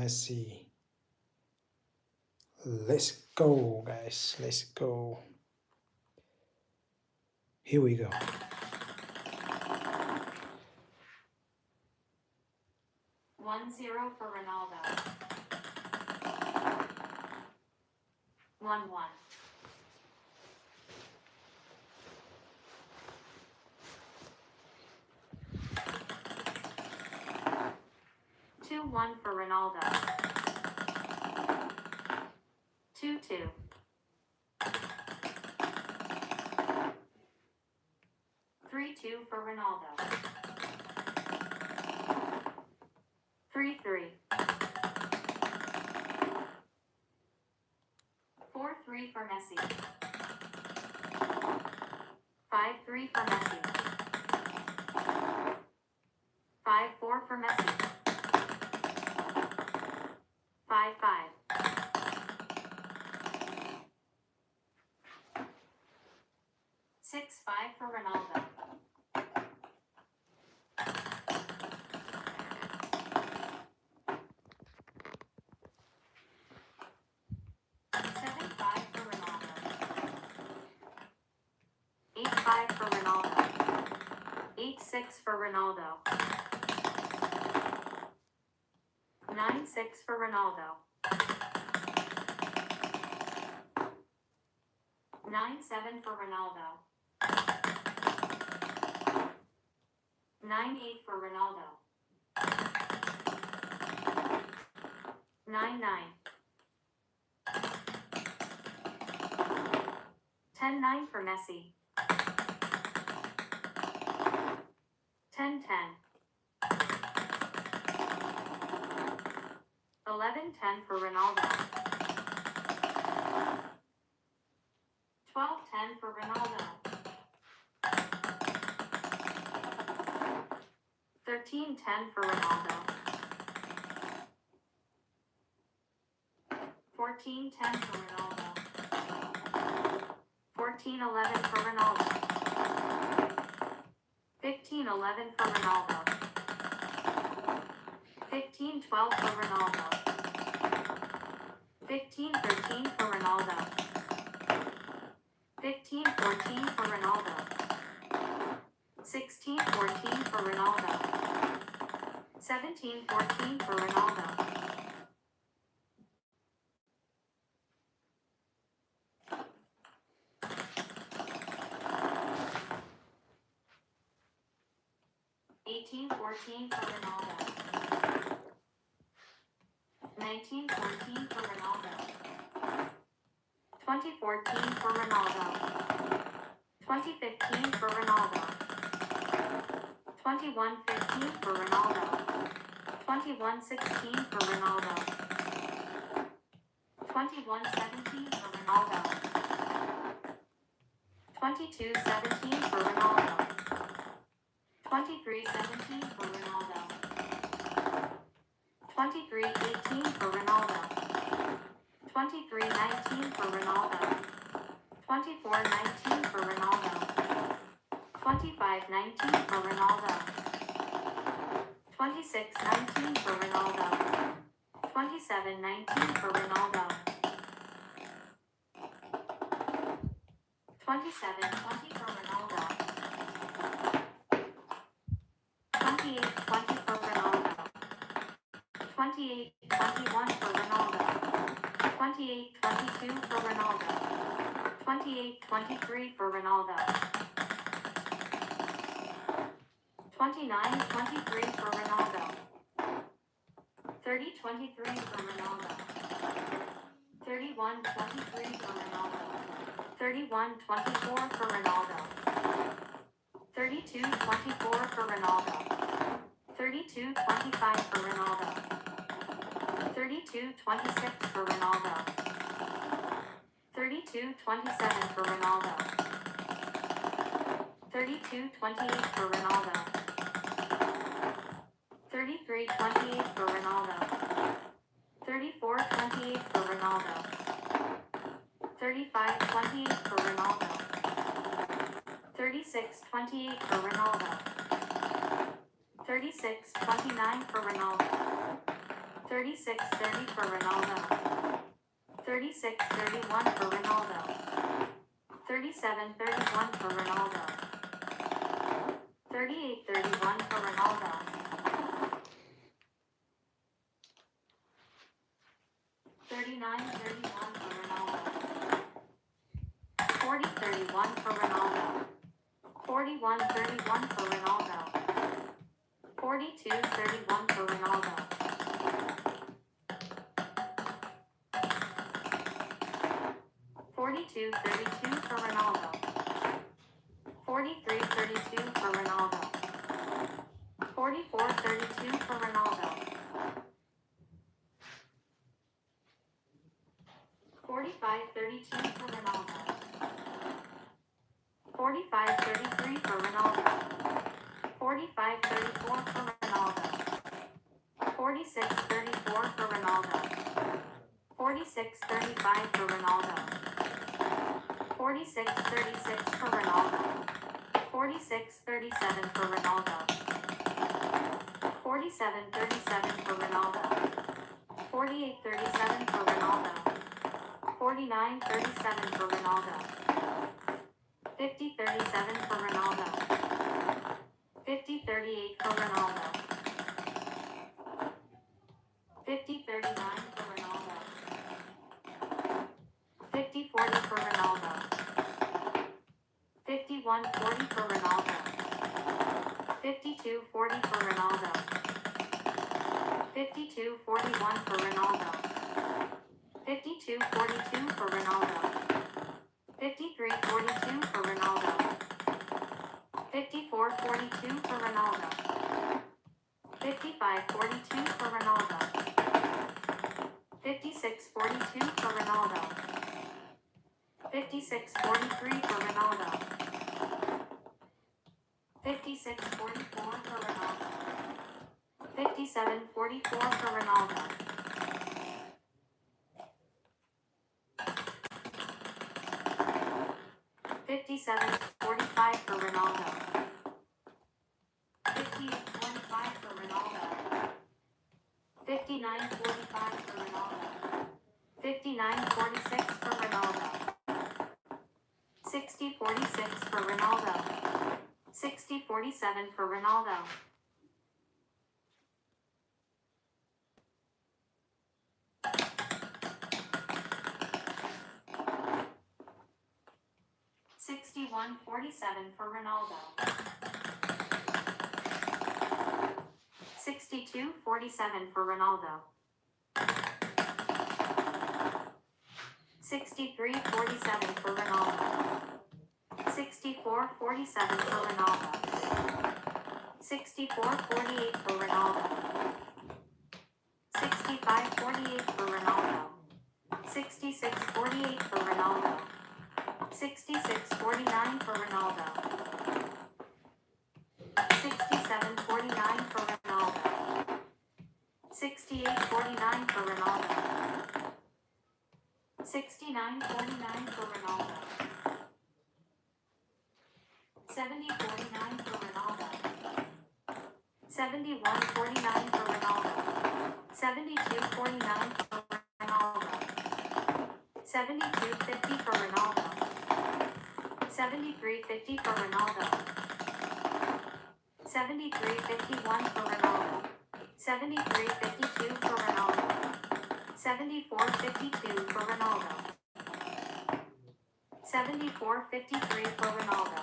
Messi. Let's go, guys. Let's go. Here we go. One zero for Ronaldo. 1-1. 2-1 for Ronaldo. 2-2. 3-2 for Ronaldo. 3-3. 4-3 for Messi. 5-3 for Messi. 5-4 for Messi. 5-5. 6-5 for Ronaldo. 7-5 for Ronaldo. 8-5 for Ronaldo. 8-6 for Ronaldo. 9-6 for Ronaldo. 9-7 for Ronaldo. 9-8 for Ronaldo. 9-9. 10-9 for Messi. 10-10. 11-10 for Ronaldo. 12-10 for Ronaldo. 13-10 for Ronaldo. 14-10 for Ronaldo. 14-11 for Ronaldo. 15-11 for Ronaldo. 15-12 for Ronaldo. 15-13 for Ronaldo. 15-14 for Ronaldo. 16-14 for Ronaldo. 17-14 for Ronaldo. 18-14 for Ronaldo. 19-14 for Ronaldo. 20-14 for Ronaldo. 20-15 for Ronaldo. 21-15 for Ronaldo. 21-16 for Ronaldo. 21-17 for Ronaldo. 22-17 for Ronaldo. 23-17 for Ronaldo. 23-18 for Ronaldo. 23-19 for Ronaldo. 24-19 for Ronaldo. 25-19 for Ronaldo. 26-19 for Ronaldo. 27-19 for Ronaldo. 27-20 for Ronaldo. 28-20 for Ronaldo. 28-21 for Ronaldo. 28-22 for Ronaldo. 28-23 for Ronaldo. 29-23 for Ronaldo. 30-23 for Ronaldo. 31-23 for Ronaldo. 31-24 for Ronaldo. 32-24 for Ronaldo. 32-25 for Ronaldo. 32-26 for Ronaldo. 32-27 for Ronaldo. 32-28 for Ronaldo. 33-28 for Ronaldo. 34-28 for Ronaldo. 35-28 for Ronaldo. 36-28 for Ronaldo. 36-29 for Ronaldo. 36-30 for Ronaldo. 36-31 for Ronaldo. 37-31 for Ronaldo. 38-31 for Ronaldo. 39-31 for Ronaldo. 40-31 for Ronaldo. 41-31 for Ronaldo. 42-31 for Ronaldo. 42-32 for Ronaldo. 43-32 for Ronaldo. 44-32 for Ronaldo. 45-32 for Ronaldo. 45-33 for Ronaldo. 45-34 for Ronaldo. 46-34 for Ronaldo. 46-35 for Ronaldo. 46-36 for Ronaldo. 46-37 for Ronaldo. 47-37 for Ronaldo. 48-37 for Ronaldo. 49-37 for Ronaldo. 50-37 for Ronaldo. 50-38 for Ronaldo. 50-39 for Ronaldo. 50-40 for Ronaldo. 51-40 for Ronaldo. 52-40 for Ronaldo. 52-41 for Ronaldo. 52-42 for Ronaldo. 53-42 for Ronaldo. 54-42 for Ronaldo. 55-42 for Ronaldo. 56-42 for Ronaldo. 56-43 for Ronaldo. 56-44 for Ronaldo. 57-44 for Ronaldo. 57-45 for Ronaldo. 58-25 for Ronaldo. 59-45 for Ronaldo. 59-46 for Ronaldo. 60-46 for Ronaldo. 60-47 for Ronaldo. 61-47 for Ronaldo. 62-47 for Ronaldo. 63-47 for Ronaldo. 64-47 for Ronaldo. 64-48 for Ronaldo. 65-48 for Ronaldo. 66-48 for Ronaldo. 66-49 for Ronaldo. 67-49 for Ronaldo. 68-49 for Ronaldo. 69-49 for Ronaldo. 70-49 for Ronaldo. 71-49 for Ronaldo. 72-49 for Ronaldo. 72-50 for Ronaldo. 73-50 for Ronaldo. 73-51 for Ronaldo. 73-52 for Ronaldo. 74-52 for Ronaldo. 74-53 for Ronaldo.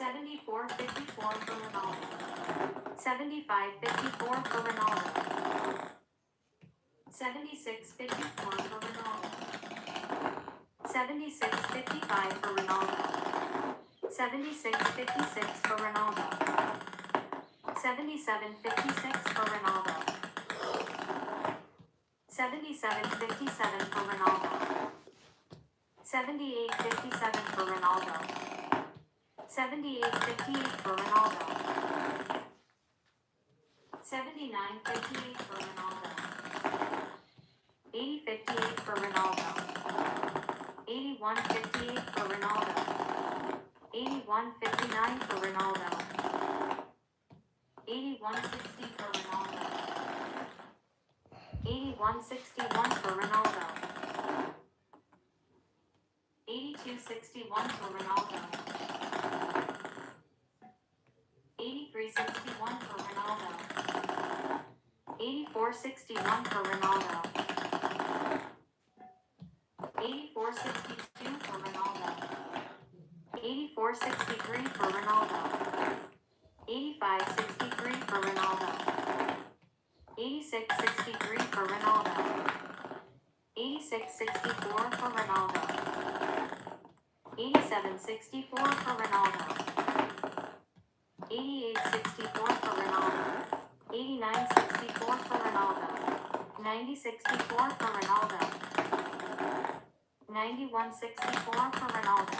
74-54 for Ronaldo. 75-54 for Ronaldo. 76-54 for Ronaldo. 76-55 for Ronaldo. 76-56 for Ronaldo. 77-56 for Ronaldo. 77-57 for Ronaldo. 78-57 for Ronaldo. 78-58 for Ronaldo. 79-58 for Ronaldo. 80-58 for Ronaldo. 81-58 for Ronaldo. 81-59 for Ronaldo. 8160 for Ronaldo. 8161 for Ronaldo. 8261 for Ronaldo. 8361 for Ronaldo. 8461 for Ronaldo. 8462 for Ronaldo. 8463 for Ronaldo. 8563 for Ronaldo. 8663 for Ronaldo. 8664 for Ronaldo. 8764 for Ronaldo. 8864 for Ronaldo. 8964 for Ronaldo. 9064 for Ronaldo. 9164 for Ronaldo.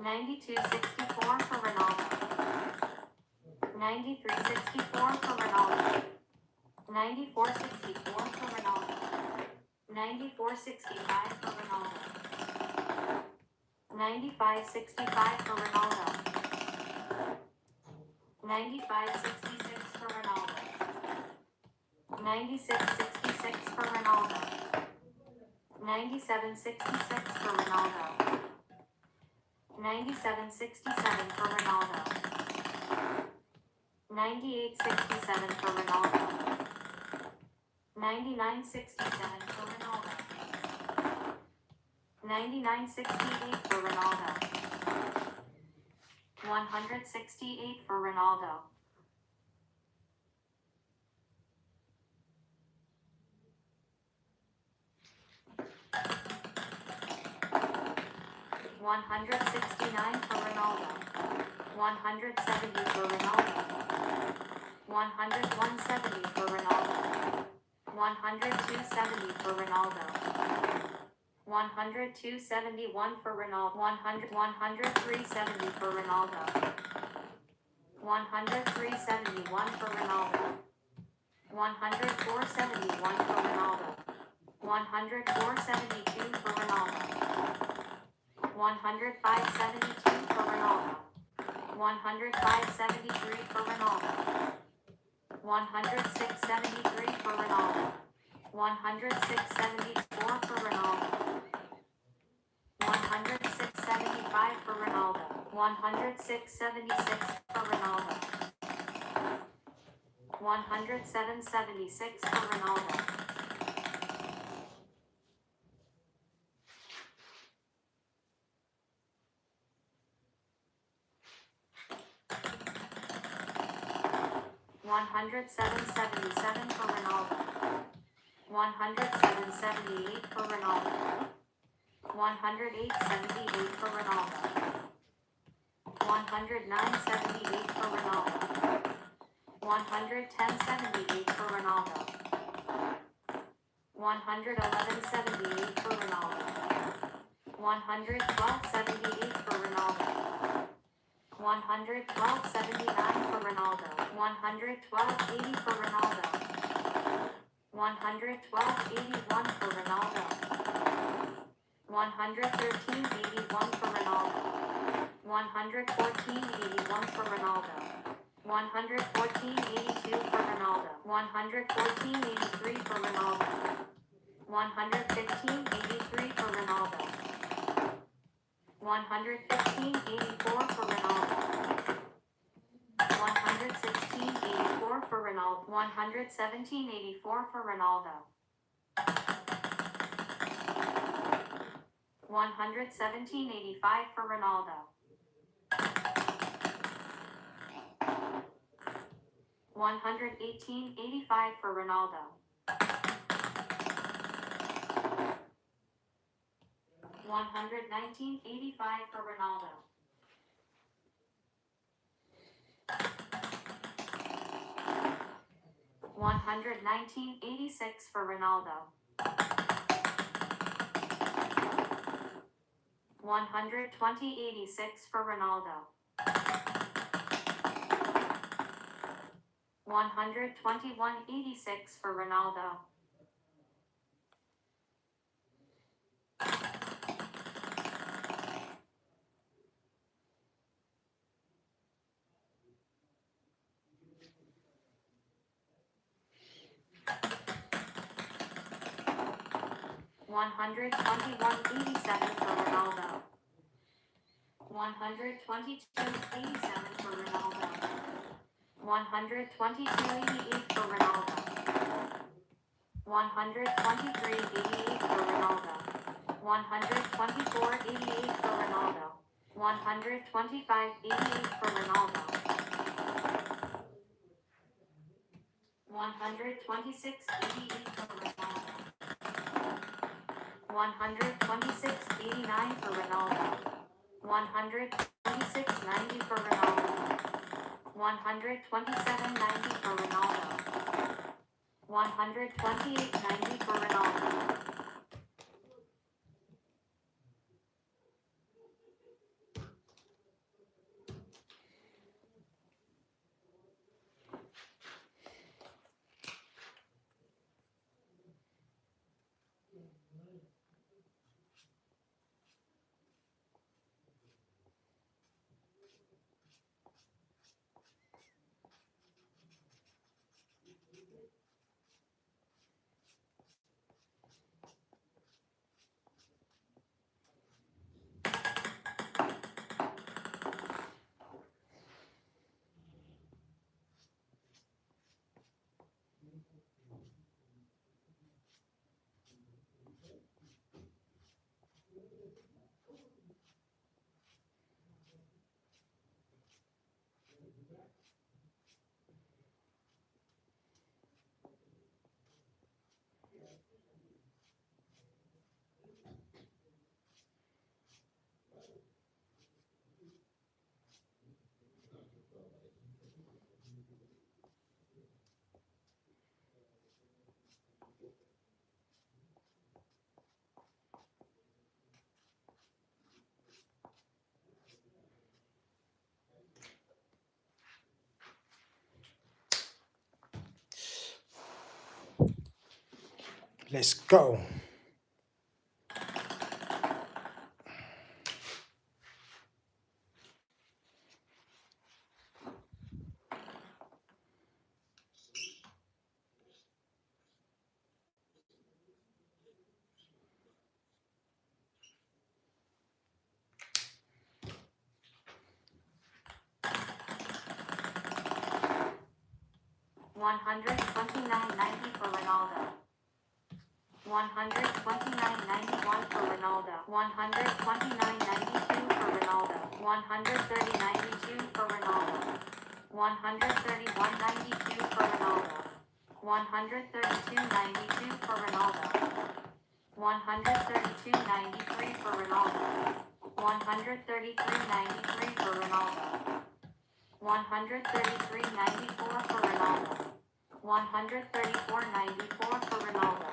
9264 for Ronaldo. 9364 for Ronaldo. 9464 for Ronaldo. 9465 for Ronaldo. 9565 for Ronaldo. 9566 for Ronaldo. 9666 for Ronaldo. 9766 for Ronaldo. 9767 for Ronaldo. 9867 for Ronaldo. 9967 for Ronaldo. 9968 for Ronaldo. 168 for Ronaldo. 169 for Ronaldo. 170 for Ronaldo. 170 for Ronaldo. 170 for Ronaldo. 171 for Ronaldo. 10370 for Ronaldo. 10371 for Ronaldo. 10471 for Ronaldo. 10472 for Ronaldo. 10572 for Ronaldo. 10573 for Ronaldo. 10673 for Ronaldo. 10674 for Ronaldo. 10675 for Ronaldo. 10676 for Ronaldo. 10776 for Ronaldo. 10777 for Ronaldo. 10778 for Ronaldo. 10878 for Ronaldo. 10978 for Ronaldo. 11078 for Ronaldo. 11178 for Ronaldo. 11278 for Ronaldo. 11279 for Ronaldo. 11280 for Ronaldo. 11281 for Ronaldo. 11381 for Ronaldo. 11481 for Ronaldo. 11482 for Ronaldo. 11483 for Ronaldo. 11583 for Ronaldo. 11584 for Ronaldo. 11684 for Ronaldo. 11784 for Ronaldo. 11785 for Ronaldo. 11885 for Ronaldo. 11985 for Ronaldo. 11986 for Ronaldo. 12086 for Ronaldo. 12186 for Ronaldo. 12286 121.87 for Ronaldo. 122.87 for Ronaldo. 122.88 for Ronaldo. 123.88 for Ronaldo. 124.88 for Ronaldo. 125.88 for Ronaldo. 126.88 for Ronaldo. 126.89 for Ronaldo. 126.90 for Ronaldo. 127.90 for Ronaldo. 128.90 for Ronaldo. Let's go. $129.90 for Ronaldo. $129.91 for Ronaldo. $129.92 for Ronaldo. $130.92 for Ronaldo. $131.92 for Ronaldo. $132.92 for Ronaldo. $132.93 for Ronaldo. $133.93 for Ronaldo. $133.94 for Ronaldo. $134.94 for Ronaldo.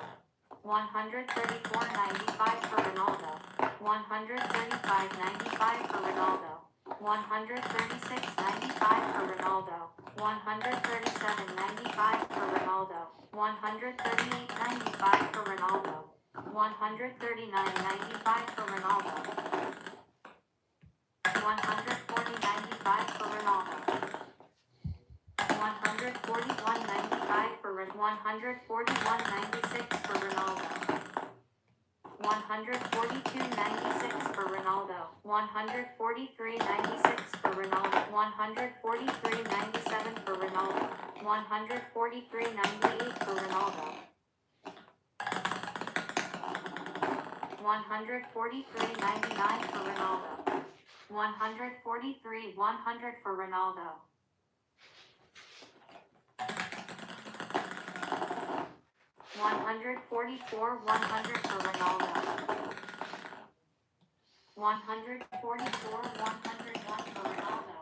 $134.95 for Ronaldo. $135.95 for Ronaldo. $136.95 for Ronaldo. $137.95 for Ronaldo. $138.95 for Ronaldo. $139.95 for Ronaldo. $140.95 for Ronaldo. $141.95 for $141.96 for Ronaldo. $142.96 for Ronaldo. $143.96 for Ronaldo. $143.97 for Ronaldo. $143.98 for Ronaldo. $143.99 for Ronaldo. $143.100 for Ronaldo. $144.100 for Ronaldo. $144.101 for Ronaldo.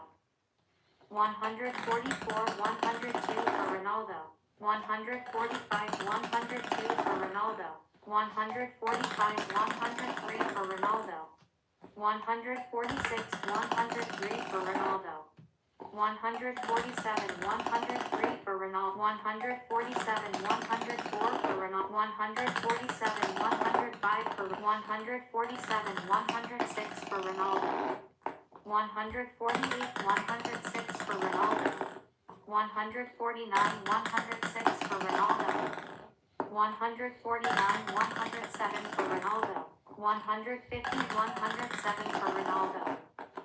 $144.102 for Ronaldo. $145.102 for Ronaldo. $145.103 for Ronaldo. $146.103 for Ronaldo. $147.103 for Ronaldo. $147.104 for Ronaldo. $147.105 for $147.106 for Ronaldo. $148.106 for Ronaldo. $149.106 for Ronaldo. $150.106 149, 107 for Ronaldo. 150, 107 for Ronaldo.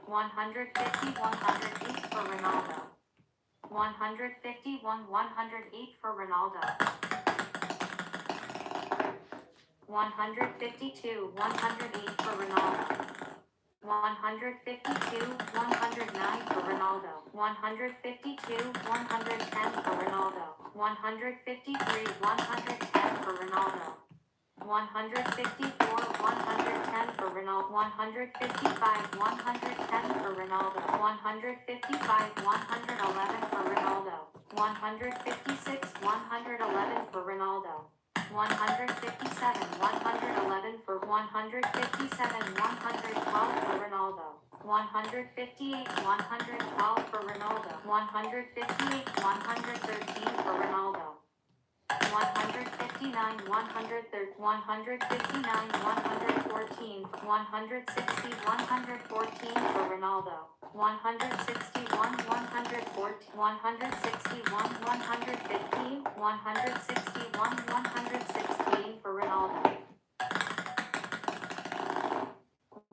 150, 108 for Ronaldo. 151, 108 for Ronaldo. 152, 108 for Ronaldo. 152, 109 for Ronaldo. 152, 110 for Ronaldo. 153, 110 for Ronaldo. 154, 110 for Ronaldo. 155, 110 for Ronaldo. 155, 111 for Ronaldo. 156, 111 for Ronaldo. 157, 111 for 157, 112 for Ronaldo. 158, 112 for Ronaldo. 158, 113 for Ronaldo. 159, 130, 159, 114, 160, 114 for Ronaldo. 161, 114, 161, 115, 161, 116 for Ronaldo.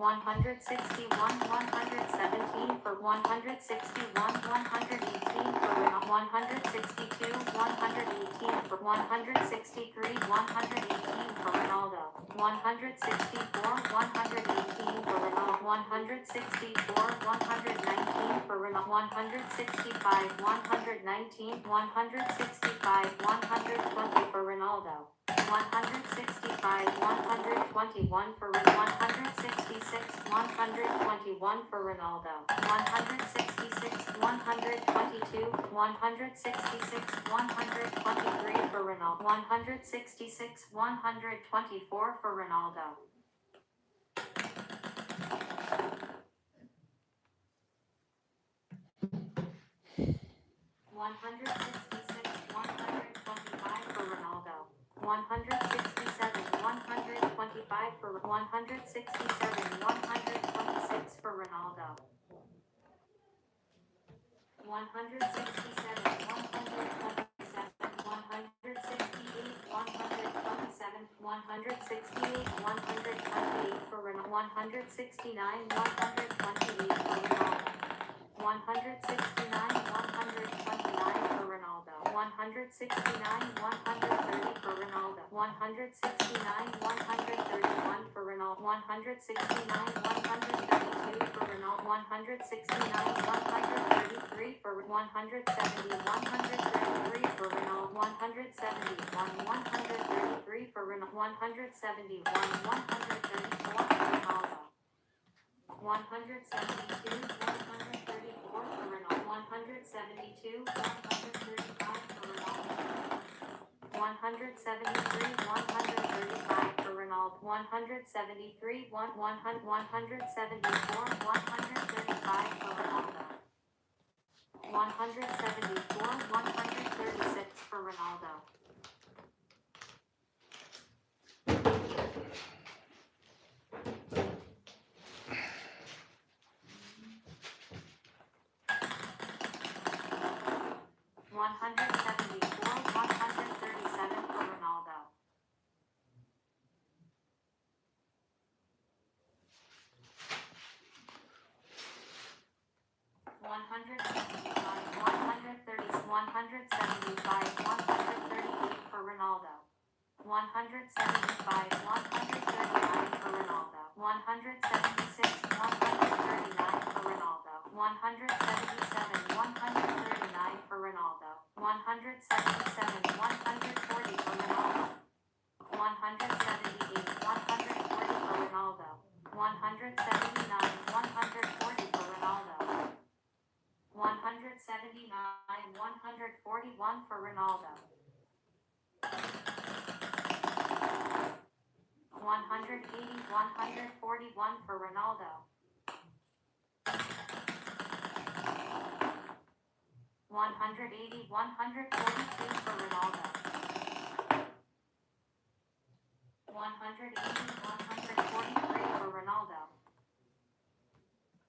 161, 117 for 161, 118 for 162, 118 for 163, 118 for Ronaldo. 164, 118 for Ronaldo. 164, 119 for Ronaldo. 165, 119, 165, 120 for Ronaldo. 165, 121 for 166, 121 for Ronaldo. 166, 122, 166, 123 for Ronaldo. 166, 124 for Ronaldo. 166, 125 for Ronaldo. 167, 125 for 167, 126 for Ronaldo. 167, 127, 168, 127, 168, 128 for Ronaldo. 169, 128 for Ronaldo. 169, 129 for Ronaldo. 169, 130 for Ronaldo. 169, 131 for Ronaldo. 169, 132 for Ronaldo. 169, 133 for 170, 133 for Ronaldo. 171, 133 for Ronaldo. 171, 134 for Ronaldo. 172, 134 for Ronaldo. 172, 135 for Ronaldo. 173, 135 for Ronaldo. 173, 174, 135 for Ronaldo. 174, 136 for Ronaldo. 174, 137 for Ronaldo. 165, 130, 175, 138 for Ronaldo. 175, 139 for Ronaldo. 176, 139 for Ronaldo. 177, 139 for Ronaldo. 177, 140 for Ronaldo. 178, 140 for Ronaldo. 179, 140 for Ronaldo. 179, 141 for Ronaldo. 180, 141 for Ronaldo. 180, 142 for Ronaldo. 180, 143 for Ronaldo.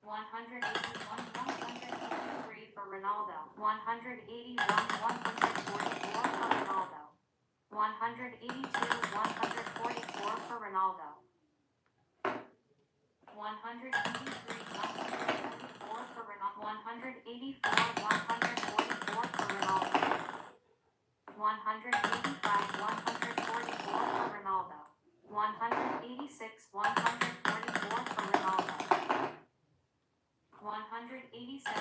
181, 143 for Ronaldo. 181, 144 for Ronaldo. 181, 182, 144 for Ronaldo. 183, 174 for Ronaldo. 184, 144 for Ronaldo. 185, 144 for Ronaldo. 186, 144 for Ronaldo. 187,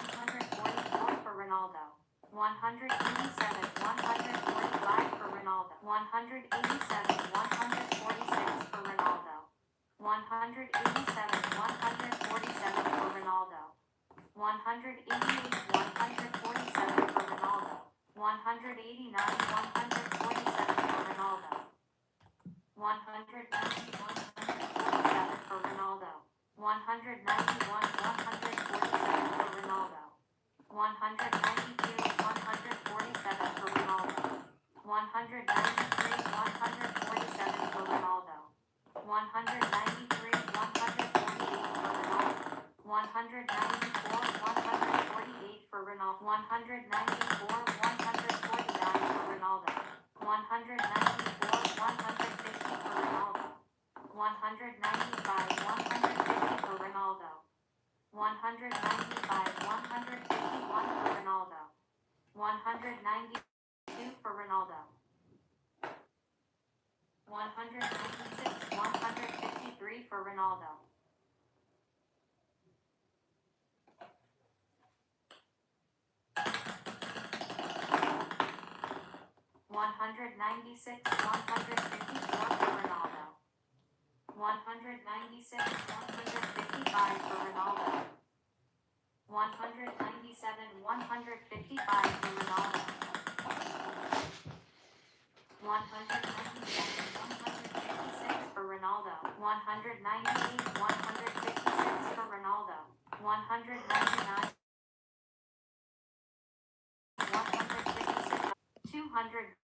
144 for Ronaldo. 187, 145 for Ronaldo. 187, 146 for Ronaldo. 187, 147 for Ronaldo. 188, 147 for Ronaldo. 189, 147 for Ronaldo. 190, 147 for Ronaldo. 191, 147 for Ronaldo. 192, 147 for Ronaldo. 193, 147 for Ronaldo. 193, 148 for Ronaldo. 194, 148 for Ronaldo. 194, 149 for Ronaldo. 194, 150 for Ronaldo. 195, 150 for Ronaldo. 195, 151 for Ronaldo. 192 for Ronaldo. 196, 153 for Ronaldo. 196, 154 for Ronaldo. 196, 155 for Ronaldo. 197, 155 for Ronaldo. 197, 156 for Ronaldo. 198, 156 for Ronaldo. 199, 156, 200,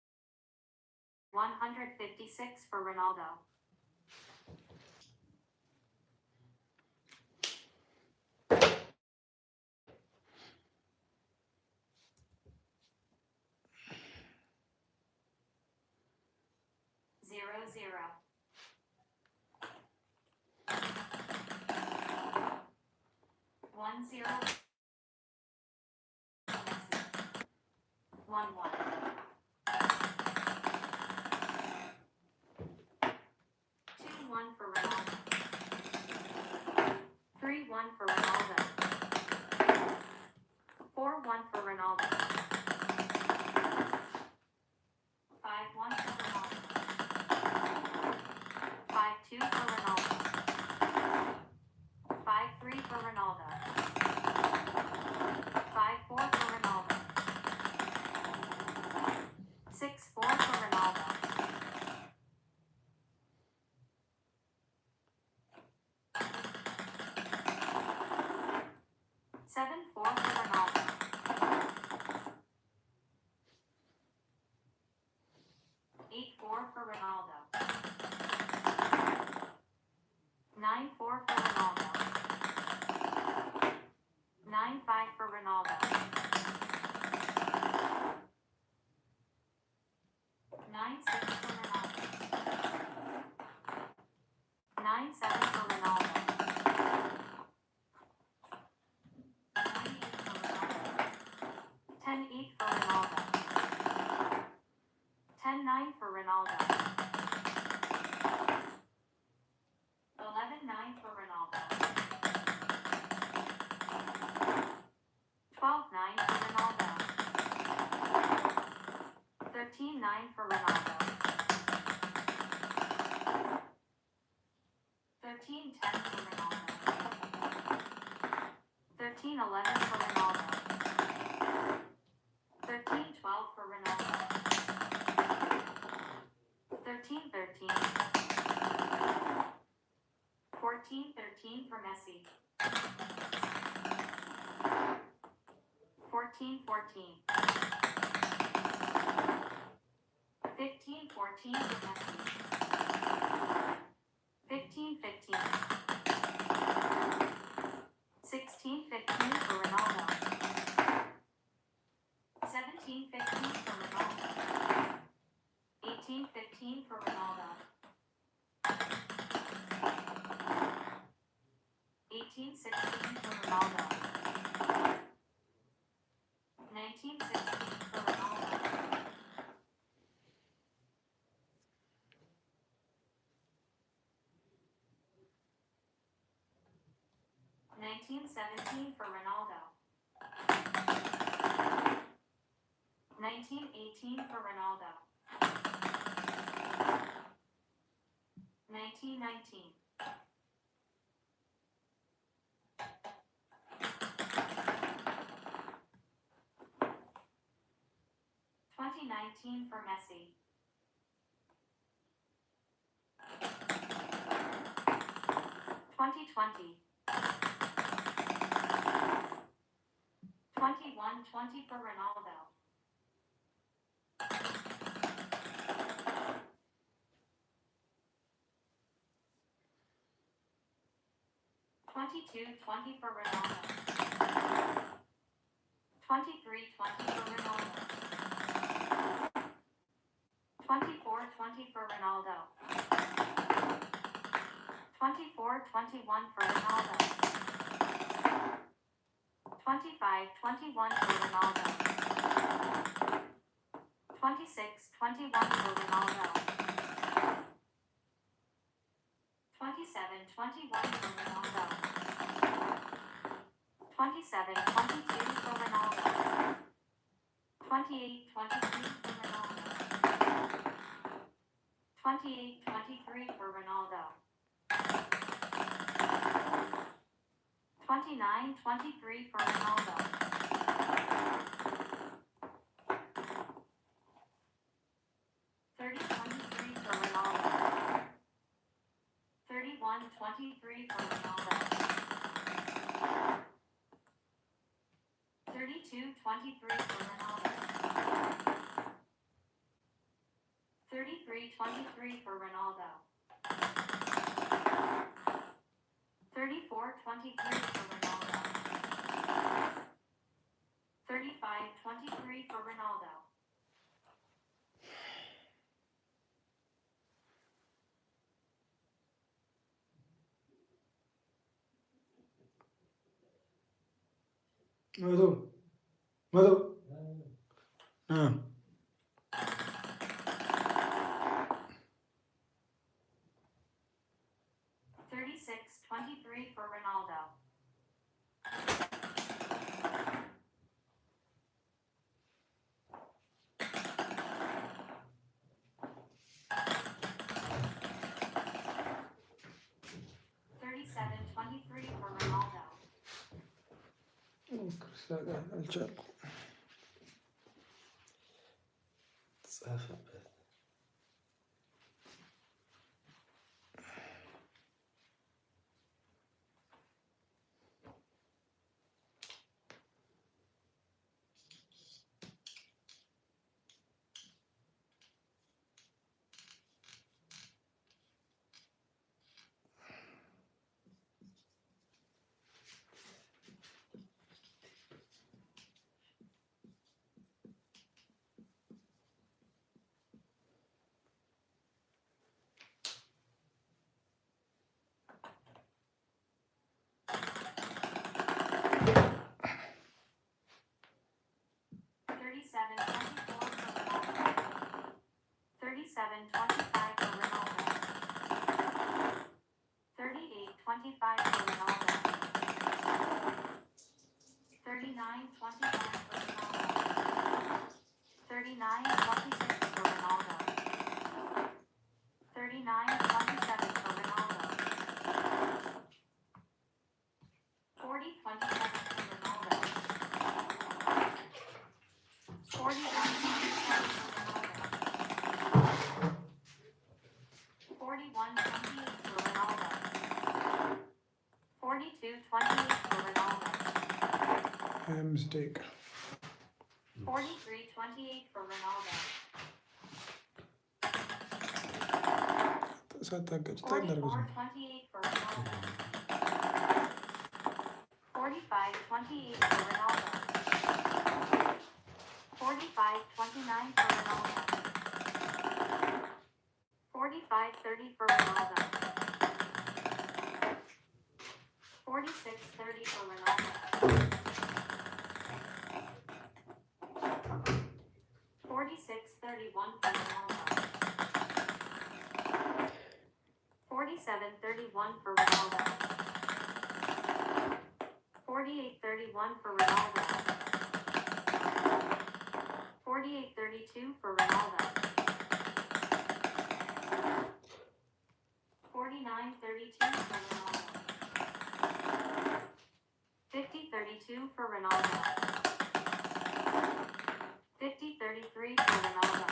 156 for Ronaldo. Zero, zero. 1, 0. 1, 1. 2, 1 for Ronaldo. 3, 1 for Ronaldo. 4, 1 for Ronaldo. 5, 1 for Ronaldo. 5, 2 for Ronaldo. 5, 3 for Ronaldo. 5, 4 for Ronaldo. 6, 4 for Ronaldo. 7, 4 for Ronaldo. 8, 4 for Ronaldo. 9, 4 for Ronaldo. 9, 5 for Ronaldo. 9, 6 for Ronaldo. 9, 7 for Ronaldo. 9, 8 for Ronaldo. 10, 8 for Ronaldo. 10, 9 for Ronaldo. 11, 9 for Ronaldo. 12, 9 for Ronaldo. 13, 9 for Ronaldo. 13, 10 for Ronaldo. 13, 11 for Ronaldo. 13, 12 for Ronaldo. 13, 13. 14, 13 for Messi. 14, 14. 15, 14 for Messi. 15, 15. 16, 15 for Ronaldo. 17, 15 for Ronaldo. 18, 1917 for Ronaldo. 1918 for Ronaldo. 1919. 2019 for Messi. 2020. 21-20 for Ronaldo. 22-20 for Ronaldo. 23-20 for Ronaldo. 24-20 for Ronaldo. 24-21 for Ronaldo. 25-21 for Ronaldo. 26-21 for Ronaldo. 27-21 for Ronaldo. 27-22 for Ronaldo. 28-23 for Ronaldo. 28-23 for Ronaldo. 29-23 for Ronaldo. 30-23 for Ronaldo. 31-23 for Ronaldo. 32-23 for Ronaldo. 33-23 for Ronaldo. 34-23 for Ronaldo. 35-23 for Ronaldo. ماذا؟ ماذا؟ 36-23 for Ronaldo. 37-23 for Ronaldo. Cristiano Ronaldo. Mistake. 43-28 for Ronaldo. Saatag 44-28 for Ronaldo. 45-28 for Ronaldo. 45-29 for Ronaldo. 45-30 for Ronaldo. 46-30 for Ronaldo. 46-31 for Ronaldo. 47-31 for Ronaldo. 48-31 for Ronaldo. 48-32 for Ronaldo. 49-32 for Ronaldo. 50-32 for Ronaldo. 50-33 for Ronaldo.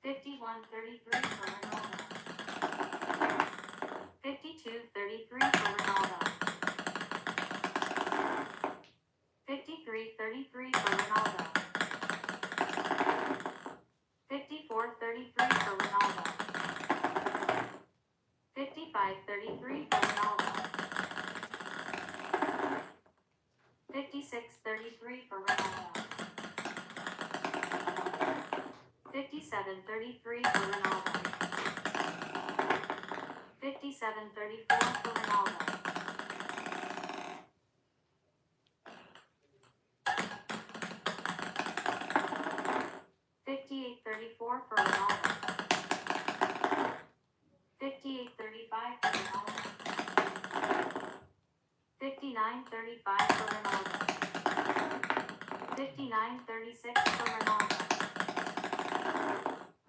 51-33 for Ronaldo. 52-33 for Ronaldo. 53-33 for Ronaldo. 54-33 for Ronaldo. 55-33 for Ronaldo. 56-33 for Ronaldo. 57-33 for Ronaldo. 57-34 for Ronaldo. 58-34 for Ronaldo. 58-35 for Ronaldo. 59-35 for Ronaldo. 59-36 for Ronaldo.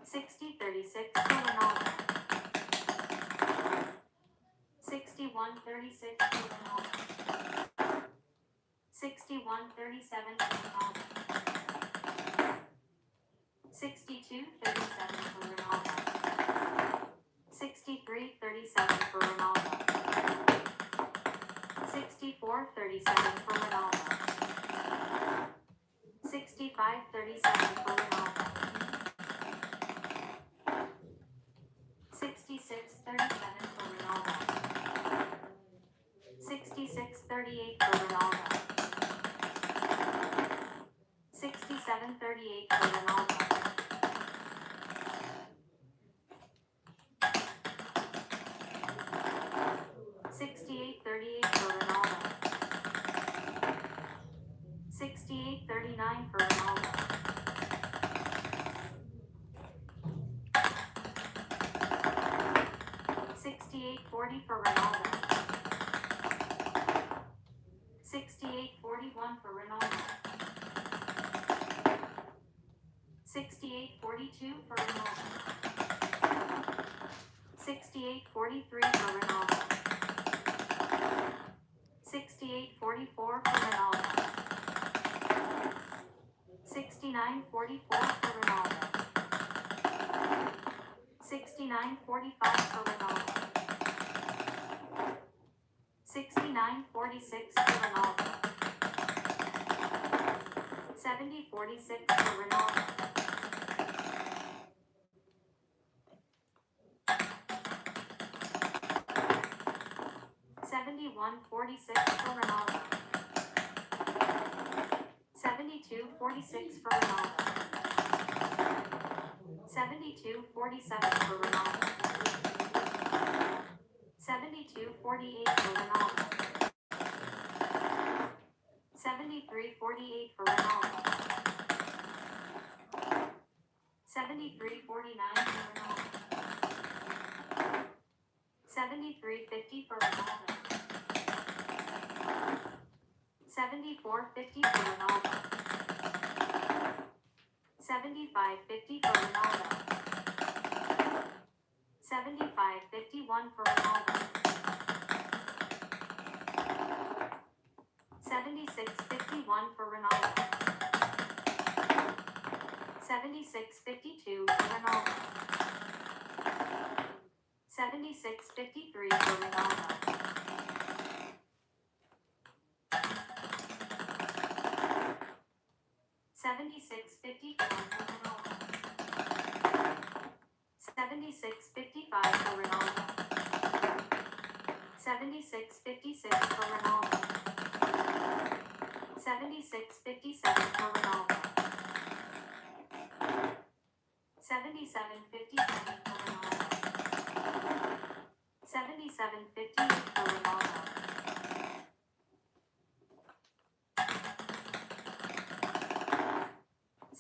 60-36 for Ronaldo. 61-36 for Ronaldo. 61-37 for Ronaldo. 62-37 for Ronaldo. 63-37 for Ronaldo. 64-37 for Ronaldo. 65-37 for Ronaldo. 66-37 for Ronaldo. 66-38 for Ronaldo. 67-38 for Ronaldo. 68-38 for Ronaldo. 68-39 for Ronaldo. 68-40 for Ronaldo. 68-41 for Ronaldo. 68-42 for Ronaldo. 68-43 for Ronaldo. 68-44 for Ronaldo. 69-44 for Ronaldo. 69-45 for Ronaldo. 69-46 for Ronaldo. 70-46 for Ronaldo. 71-46 for Ronaldo. 72-46 for Ronaldo. 72-47 for Ronaldo. 72-48 for Ronaldo. 73-48 for Ronaldo. 73-49 for Ronaldo. 73-50 for Ronaldo. 74-50 for Ronaldo. 75-50 for Ronaldo. 75-51 for Ronaldo. 76-51 for Ronaldo. 76-52 for Ronaldo. 76-53 for Ronaldo. 76-54 for Ronaldo. 76-55 for Ronaldo. 76-56 for Ronaldo. 76-57 for Ronaldo. 77-57 for Ronaldo. 77-58 for Ronaldo.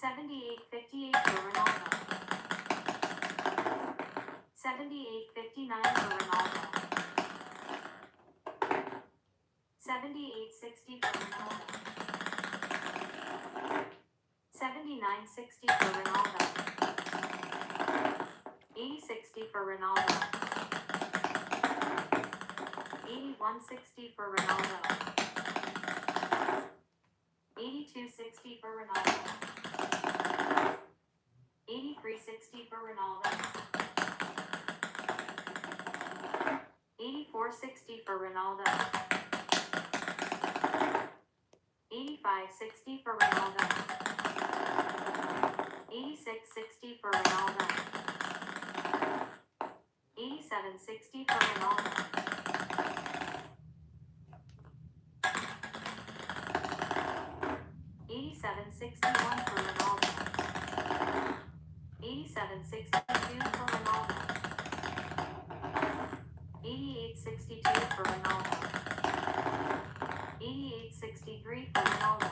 78-58 for Ronaldo. 78-59 for Ronaldo. 78.60 for Ronaldo. 79.60 for Ronaldo. 80.60 for Ronaldo. 81.60 for Ronaldo. 82.60 for Ronaldo. 83.60 for Ronaldo. 84.60 for Ronaldo. 85.60 for Ronaldo. 86.60 for Ronaldo. 87.60 for Ronaldo. 87.61 for Ronaldo. 87.62 for Ronaldo. 88.62 for Ronaldo. 88.63 for Ronaldo.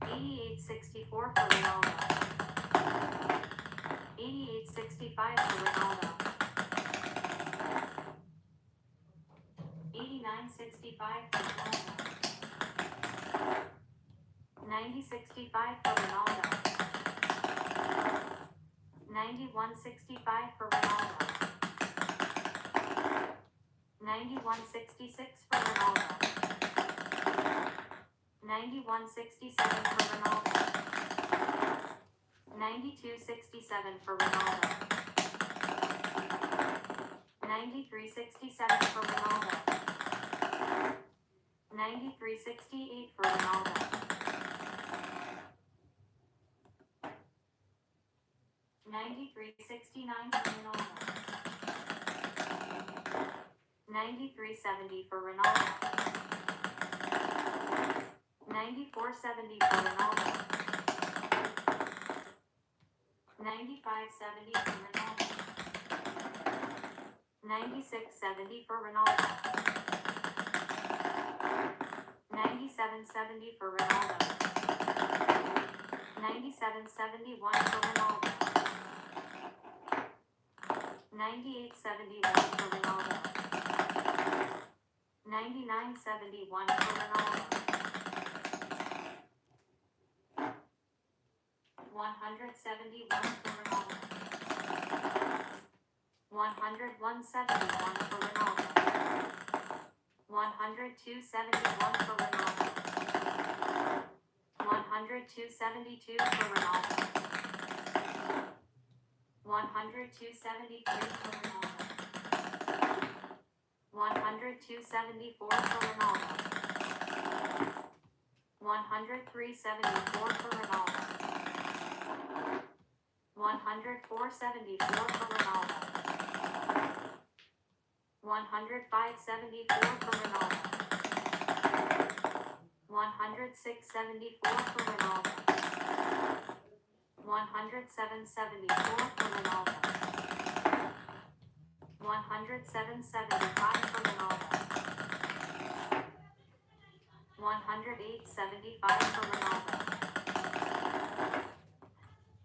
88.64 for Ronaldo. 88.65 for Ronaldo. 89.65 for Ronaldo. 90.65 for Ronaldo. 91.65 for Ronaldo. 91.66 for Ronaldo. 91.67 for Ronaldo. 92.67 for Ronaldo. 93.67 for Ronaldo. 93.68 for Ronaldo. 93.69 for Ronaldo. 93.70 for Ronaldo. 94.70 for Ronaldo. 95.70 for Ronaldo. 96.70 for Ronaldo. 97.70 for Ronaldo. 97.71 for Ronaldo. 98.71 for Ronaldo. 99.71 for Ronaldo. 171 for Ronaldo. 101.71 for Ronaldo. 102.71 for Ronaldo. 102.72 for Ronaldo. 102.73 for Ronaldo. 102.74 for Ronaldo. 103.74 for Ronaldo. 104.74 for Ronaldo. 105.74 for Ronaldo. 106.74 for Ronaldo. 107.74 for Ronaldo. 107.75 for Ronaldo. 108.75 for Ronaldo.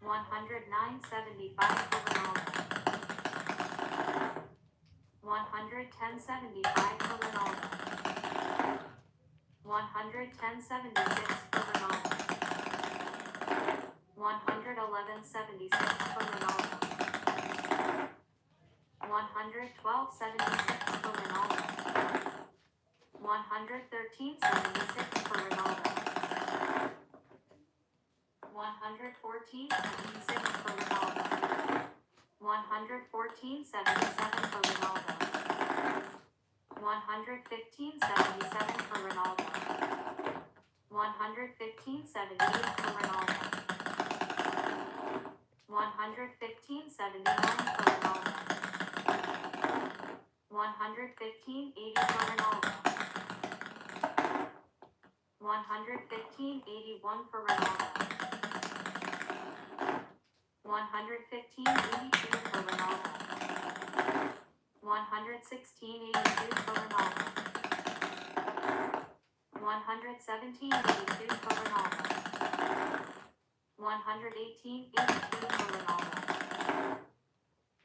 109.75 for Ronaldo. 110.75 for Ronaldo. 110.76 for Ronaldo. 111.76 for Ronaldo. 112.76 for Ronaldo. 113.76 for Ronaldo. 114.76 for Ronaldo. 114.77 for Ronaldo. 115.77 for Ronaldo. 115.78 for Ronaldo. 115.79 for Ronaldo. 115.80 for Ronaldo. 115.81 for Ronaldo. 115.82 for Ronaldo. 116.82 for Ronaldo. 117.82 for Ronaldo. 118.82 for Ronaldo.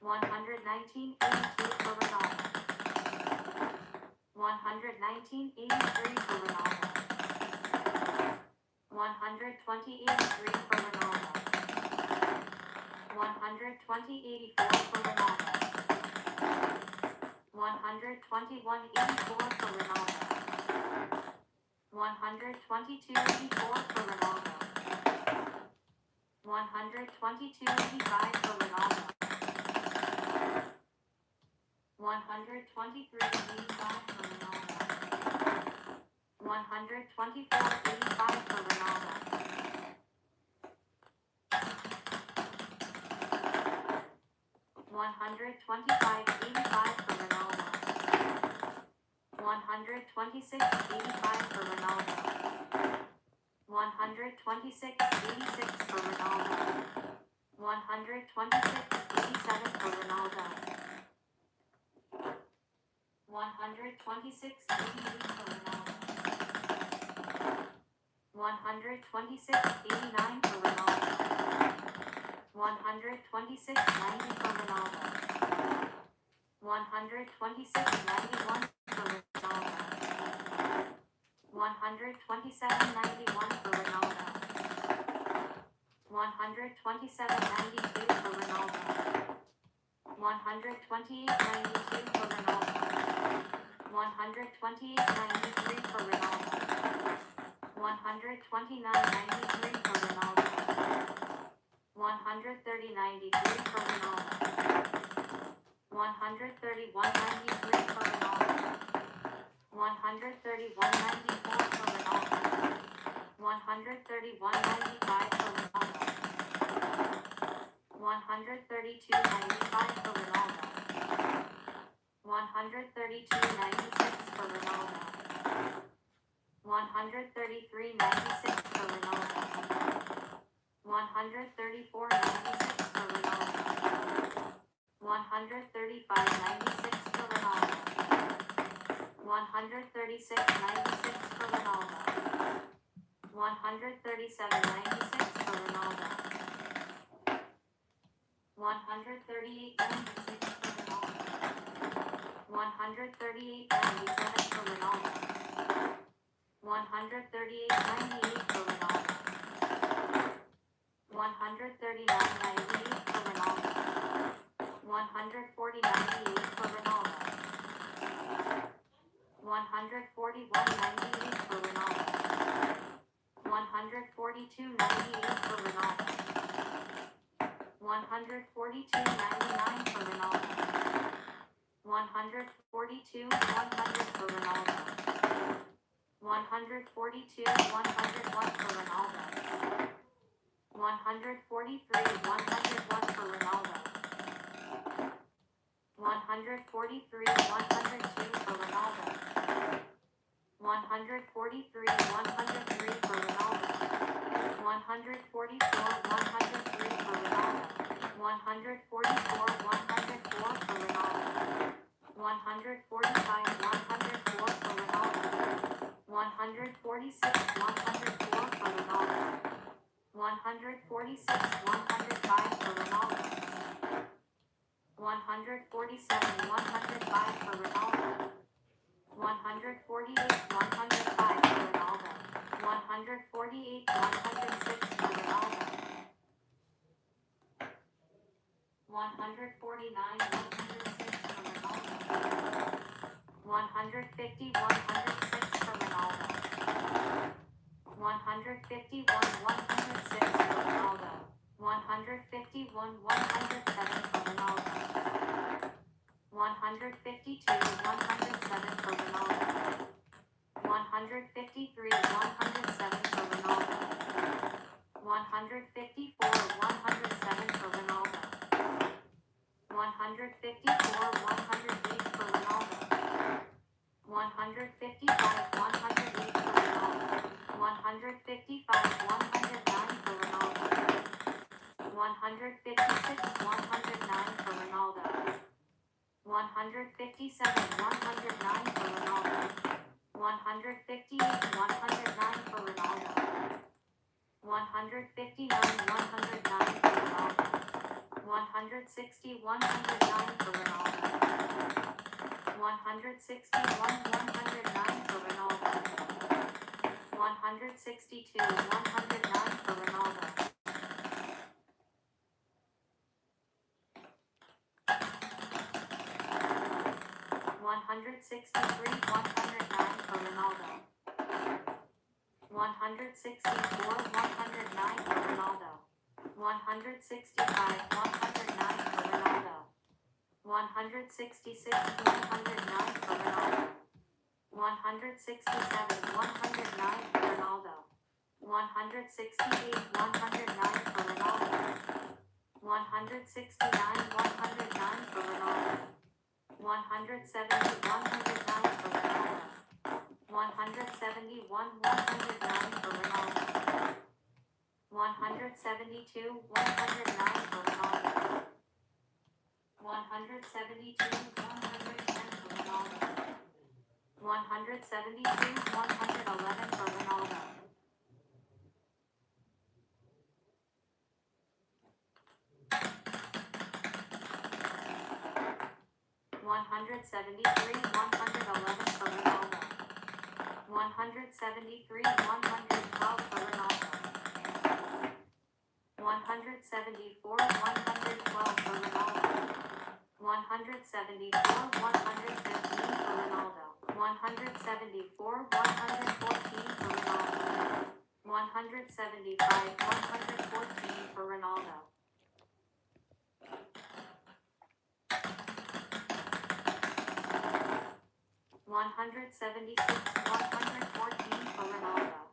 119.82 for Ronaldo. 119, 83 for Ronaldo. 120, 83 for Ronaldo. 120, 84 for Ronaldo. 121, 84 for Ronaldo. 122, 84 for Ronaldo. 122, 85 for Ronaldo. 123, 85 for Ronaldo. 124, 85 for Ronaldo. 125, 85 for Ronaldo. 126, 85 for Ronaldo. 126, 86 for Ronaldo. 126, 87 for Ronaldo. 126, 88 for Ronaldo. 126, 89 for Ronaldo. 126, 90 for Ronaldo. 126, 91 for Ronaldo. 127, 91 for Ronaldo. 127, 92 for Ronaldo. 128, 92 for Ronaldo. 128, 93 for Ronaldo. 129, 93 for Ronaldo. 130, 93 for Ronaldo. 131, 93 for Ronaldo. 131, 94 for Ronaldo. 131, 95 for Ronaldo. 132, 95 for Ronaldo. 132, 96 for Ronaldo. 133, 96 for Ronaldo. 134, 96 for Ronaldo. 135, 96 for Ronaldo. 136, 96 for Ronaldo. 137, 96 for Ronaldo. 138, 96 for Ronaldo. 138, 97 for Ronaldo. 138, 98 for Ronaldo. 139, 98 for Ronaldo. 140, 98 for Ronaldo. 141, 98 for Ronaldo. 142, 98 for Ronaldo. 142, 99 for Ronaldo. 142, 100 for Ronaldo. 142, 101 for Ronaldo. 143, 101 for Ronaldo. 143, 102 for Ronaldo. 143, 103 for Ronaldo. 144, 103 for Ronaldo. 144, 104 for Ronaldo. 145, 104 for Ronaldo. 146, 104 for Ronaldo. 146, 105 for Ronaldo. 147, 105 for Ronaldo. 148, 105 for Ronaldo. 148, 106 for Ronaldo. 149, 106 for Ronaldo. 150, 106 for Ronaldo. 151, 106 for Ronaldo. 151, 107 for Ronaldo. 152, 107 for Ronaldo. 153, 107 for Ronaldo. 154, 107 for Ronaldo. 154, 108 for Ronaldo. 155, 108 for Ronaldo. 155, 109 for Ronaldo. 156, 109 for Ronaldo. 157, 109 for Ronaldo. 158, 109 for Ronaldo. 159, 109 for Ronaldo. 160, 109 for Ronaldo. 161, 109 for Ronaldo. 162, 109 for Ronaldo. 163, 109 for Ronaldo. 164, 109 for Ronaldo. 165, 109 for Ronaldo. 166, 109 for Ronaldo. 167, 109 for Ronaldo. 168, 109 for Ronaldo. 169, 109 for Ronaldo. 170, 109 for Ronaldo. 171, 109 for Ronaldo. 172, 109 for Ronaldo. 172, 110 for Ronaldo. 172, 111 for Ronaldo. 173, 111 for Ronaldo. 173, 112 for Ronaldo. 174, 112 for Ronaldo. 174, 115 for Ronaldo. 174, 114 for Ronaldo. 175, 114 for Ronaldo. 176, 114 for Ronaldo.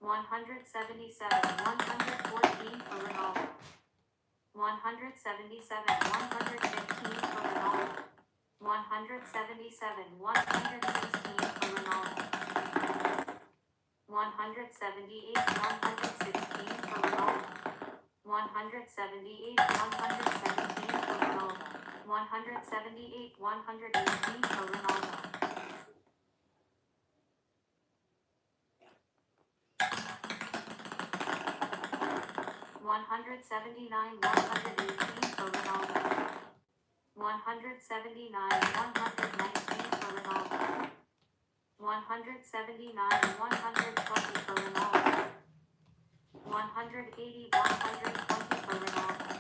177, 114 for Ronaldo. 177, 115 for Ronaldo. 177, 116 for Ronaldo. 178, 116 for Ronaldo. 178, 117 for Ronaldo. 178, 118 for Ronaldo. 179, 118 for Ronaldo. 179, 119 for Ronaldo. 179, 120 for Ronaldo. 180, 120 for Ronaldo.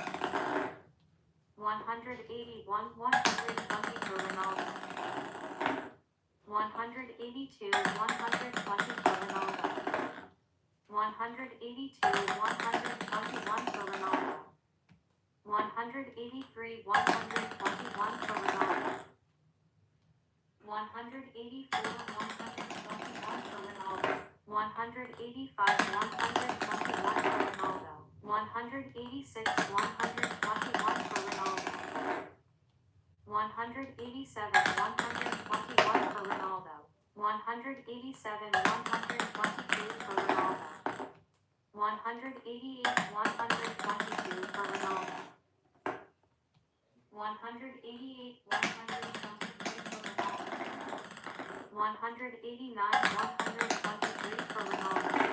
181, 120 for Ronaldo. 182, 120 for Ronaldo. 182, 121 for Ronaldo. 183, 121 for Ronaldo. 184, 121 for Ronaldo. 185, 121 for Ronaldo. 186, 121 for Ronaldo. 187, 121 for Ronaldo. 187, 122 for Ronaldo. 188, 122 for Ronaldo. 188, 123 for Ronaldo. 189, 123 for Ronaldo.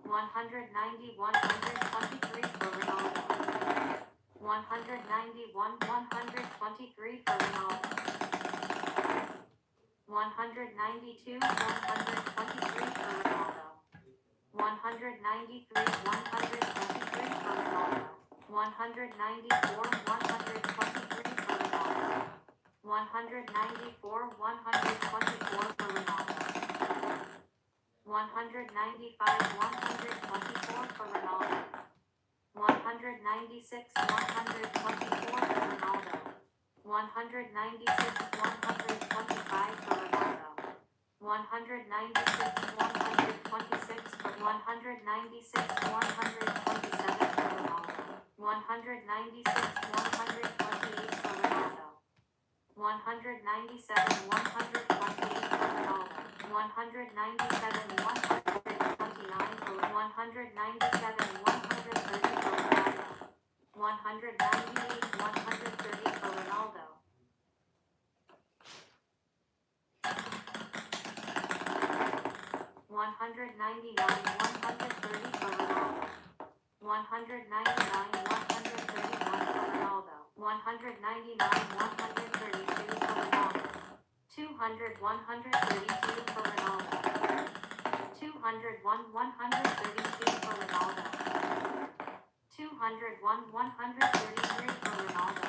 190, 123 for Ronaldo. 191, 123 for Ronaldo. 192, 123 for Ronaldo. 193, 123 for Ronaldo. 194, 123 for Ronaldo. 194, 124 for Ronaldo. 195, 124 for Ronaldo. 196, 124 for Ronaldo. 196, 125 for Ronaldo. 196, 126 for 196, 127 for Ronaldo. 196, 128 for Ronaldo. 197, 128 for Ronaldo. 197, 129 for 197, 130 for Ronaldo. 198, 130 for Ronaldo. 199, 130 for Ronaldo. 199, 131 for Ronaldo. 199, 132 for Ronaldo. 200, 132 for Ronaldo. 201, 132 for Ronaldo. 201, 133 for Ronaldo.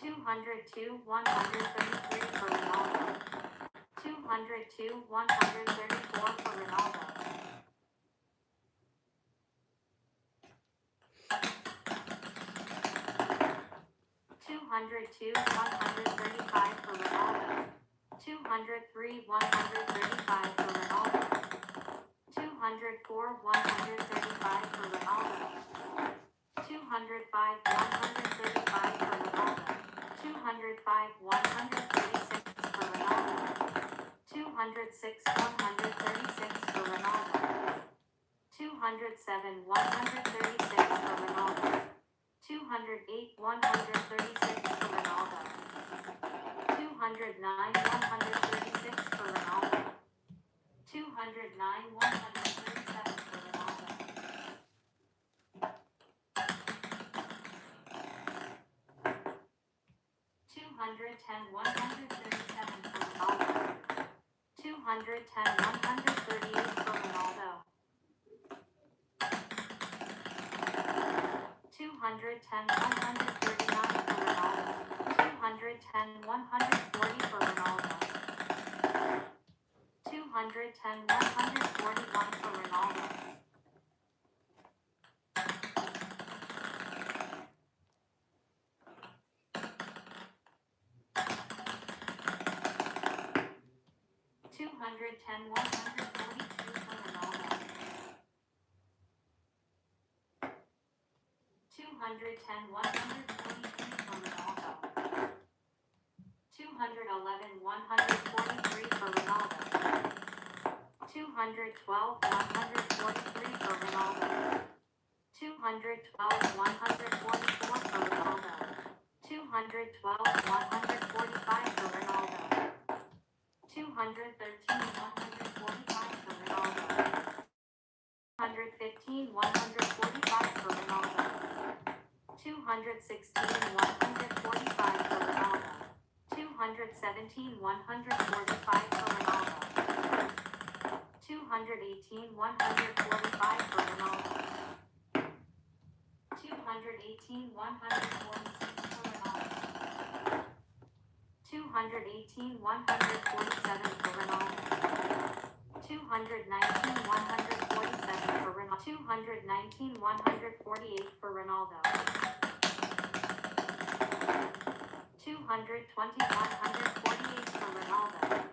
202, 133 for Ronaldo. 202, 134 for Ronaldo. 202, 135 for Ronaldo. 203, 135 for Ronaldo. 204, 135 for Ronaldo. 205, 135 for Ronaldo. 205, 136 for Ronaldo. 206, 136 for Ronaldo. 207, 136 for Ronaldo. 208, 136 for Ronaldo. 209, 136 for Ronaldo. 209, 137 for Ronaldo. 210, 137 for Ronaldo. 210, 138 for Ronaldo. 210, 139 for Ronaldo. 210, 140 for Ronaldo. 210, 141 for Ronaldo. 210, 142 for Ronaldo. 210, 143 for Ronaldo. 211, 143 for Ronaldo. 212, 143 for Ronaldo. 212, 144 for Ronaldo. 212, 145 for Ronaldo. 213, 145 for Ronaldo. 215, 145 for Ronaldo. 216, 145 for Ronaldo. 217, 145 for Ronaldo. 218, 145 for Ronaldo. 218, 146 for Ronaldo. 218, 147 for Ronaldo. 219, 147 for Ronaldo. 219, 148 for Ronaldo. 220, 148 for Ronaldo.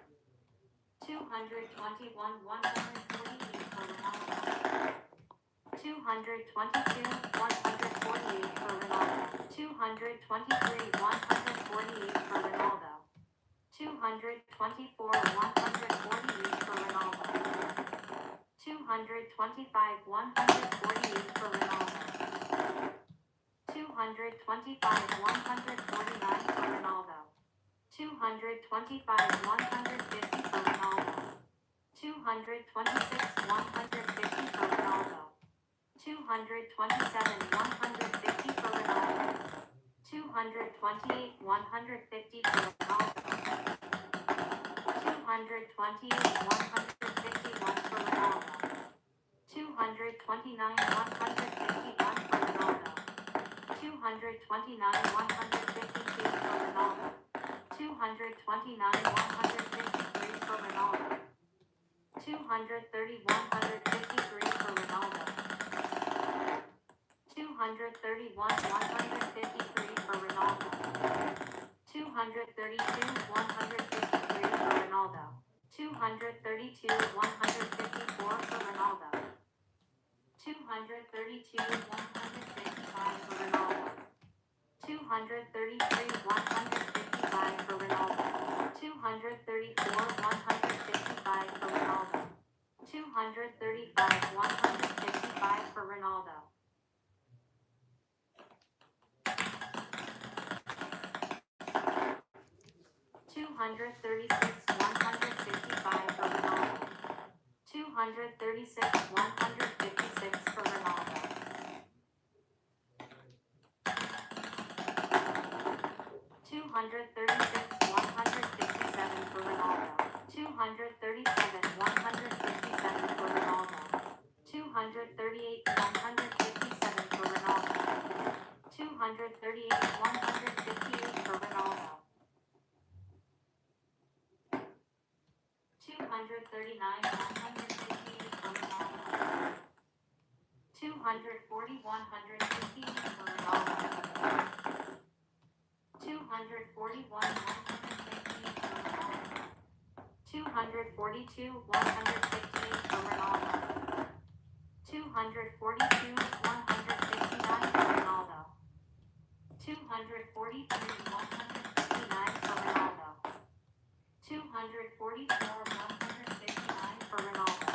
221, 148 for Ronaldo. 222, 148 for Ronaldo. 223, 148 for Ronaldo. 224, 148 for Ronaldo. 225, 148 for Ronaldo. 225, 149 for Ronaldo. 225, 150 for Ronaldo. 226, 150 for Ronaldo. 227, 150 for Ronaldo. 228, 150 for Ronaldo. 228, 151 for Ronaldo. 229, 151 for Ronaldo. 229, 152 for Ronaldo. 229, 153 for Ronaldo. 230, 153 for Ronaldo. 231, 153 for Ronaldo. 232, 153 for Ronaldo. 232, 154 for Ronaldo. 232, 155 for Ronaldo. 233, 155 for Ronaldo. 234, 155 for Ronaldo. 235, 155 for Ronaldo. 236, 155 for Ronaldo. 236, 156 for Ronaldo. 236, 157 237, 157 for Ronaldo. 238, 157 for Ronaldo. 238, 158 for Ronaldo. 239, 158 for Ronaldo. 240, 158 for Ronaldo. 241, 158 for Ronaldo. 242, 158 for Ronaldo. 242, 159 for Ronaldo. 243, 159 for Ronaldo. 244, 159 for Ronaldo.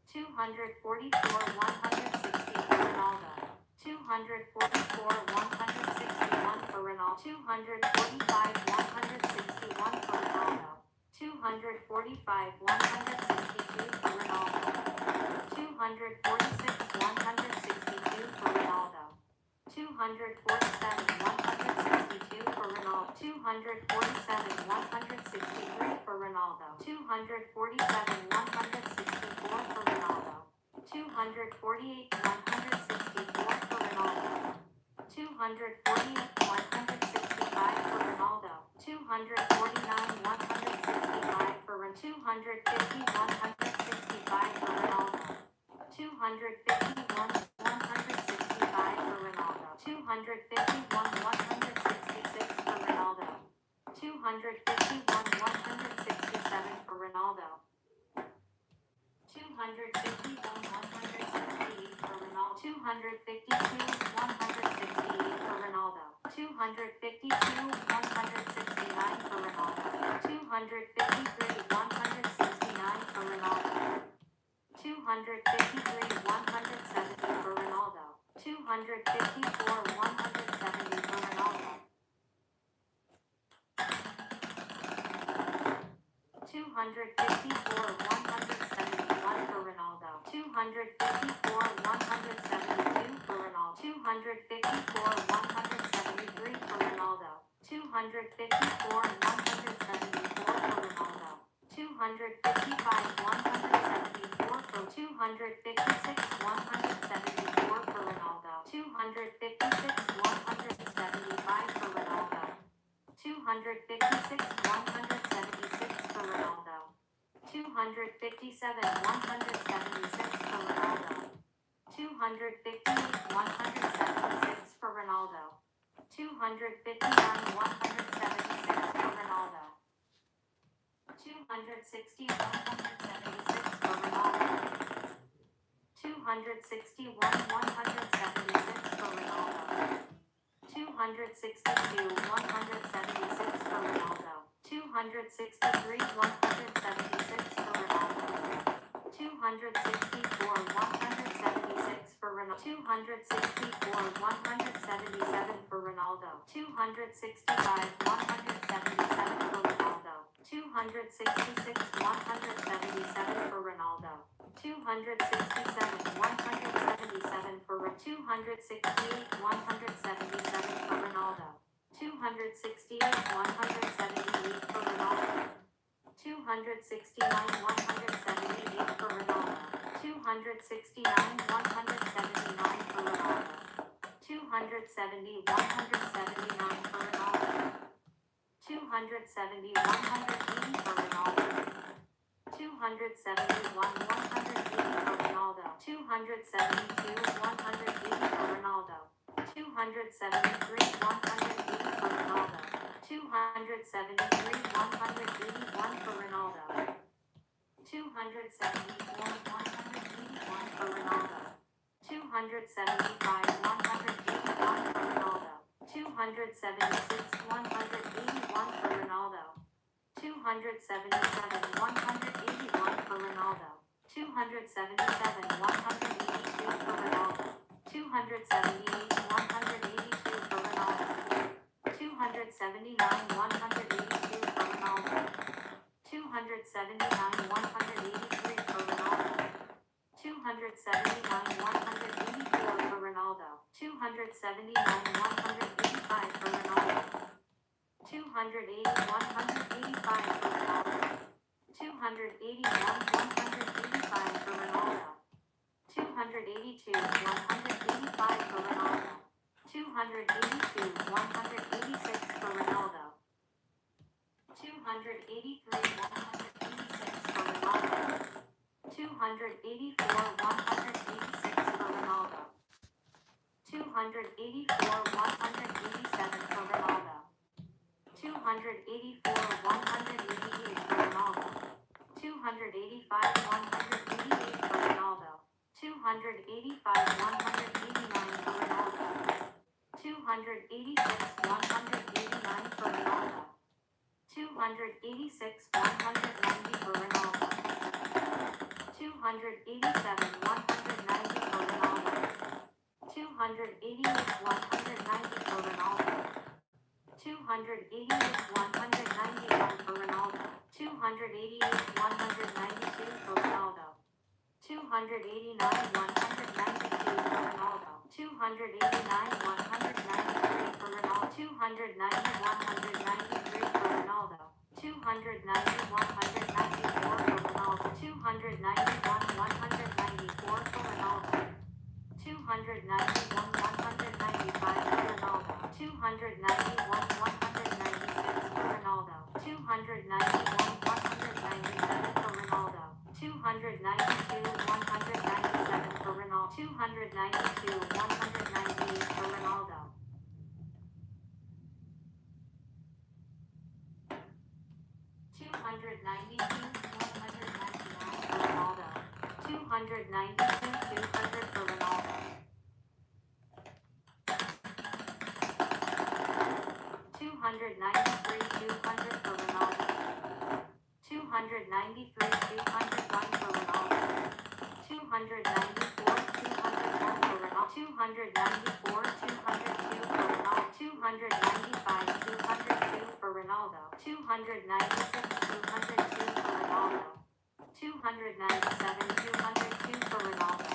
244, 160 for Ronaldo. 244, 161 for Ronaldo. 245, 161 for Ronaldo. 245, 162 for Ronaldo. 246, 162 for Ronaldo. 247, 162 for Ronaldo. 247, 163 for Ronaldo. 247, 164 for Ronaldo. 248, 164 for Ronaldo. 248, 165 for Ronaldo. 249, 165 for Ronaldo. 250, 165 for Ronaldo. 251, 165 for Ronaldo. 251, 166 for Ronaldo. 251, 167 for Ronaldo. 251, 168 for Ronaldo. 252, 168 for Ronaldo. 252, 169 for Ronaldo. 253, 169 for Ronaldo. 253, 170 for Ronaldo. 254, 170 for Ronaldo. 254, 171 for Ronaldo. 254, 172 for Ronaldo. 254, 173 for Ronaldo. 254, 174 for Ronaldo. 255, 174 for 256, 174 for Ronaldo. 256, 175 for Ronaldo. 256, 176 for Ronaldo. 257, 176 for Ronaldo. 258, 176 for Ronaldo. 259, 176 for Ronaldo. 260, 176 for Ronaldo. 261, 176 for Ronaldo. 262, 176 for Ronaldo. 263, 176 for Ronaldo. 264, 176 for Ronaldo. 264, 177 for Ronaldo. 265, 177 for Ronaldo. 266, 177 for Ronaldo. 267, 177 for 268, 177 for Ronaldo. 268, 178 for Ronaldo. 269, 178 for Ronaldo. 269, 179 for Ronaldo. 270, 179 for Ronaldo. 270, 180 for Ronaldo. 271, 180 for Ronaldo. 272, 180 for Ronaldo. 273, 180 for Ronaldo. 273, 181 for Ronaldo. 274, 181 for Ronaldo. 275, 181 for Ronaldo. 276, 181 for Ronaldo. 277, 181 for Ronaldo. 277, 182 for Ronaldo. 278, 182 for Ronaldo. 279, 182 for Ronaldo. 279, 183 for Ronaldo. 279, 184 for Ronaldo. 279, 185 for Ronaldo. 280, 185 for Ronaldo. 281, 185 for Ronaldo. 282, 185 for Ronaldo. 282, 186 for Ronaldo. 283, 186 for Ronaldo. 284, 186 for Ronaldo. 284, 187 for Ronaldo. 284, 188 for Ronaldo. 285, 188 for Ronaldo. 285, 189 for Ronaldo. 286, 189 for Ronaldo. 286, 190 for Ronaldo. 287, 190 for Ronaldo. 288, 190 for Ronaldo. 288, 191 for Ronaldo. 288, 192 for Ronaldo. 289, 192 for Ronaldo. 289, 193 for Ronaldo. 290, 193 for Ronaldo. 290, 194 for Ronaldo. 291, 194 for Ronaldo. 291, 195 for Ronaldo. 291, 196 for Ronaldo. 291, 197 for Ronaldo. 292, 197 for Ronaldo. 292, 198 for Ronaldo. 292, 199 for Ronaldo. 292, 200 for Ronaldo. 293, 200 for Ronaldo. 293, 201 for Ronaldo. 294, 201 for Ronaldo. 294, 202 for Ronaldo. 295, 202 for Ronaldo. 296, 202 for Ronaldo. 297, 202 for Ronaldo.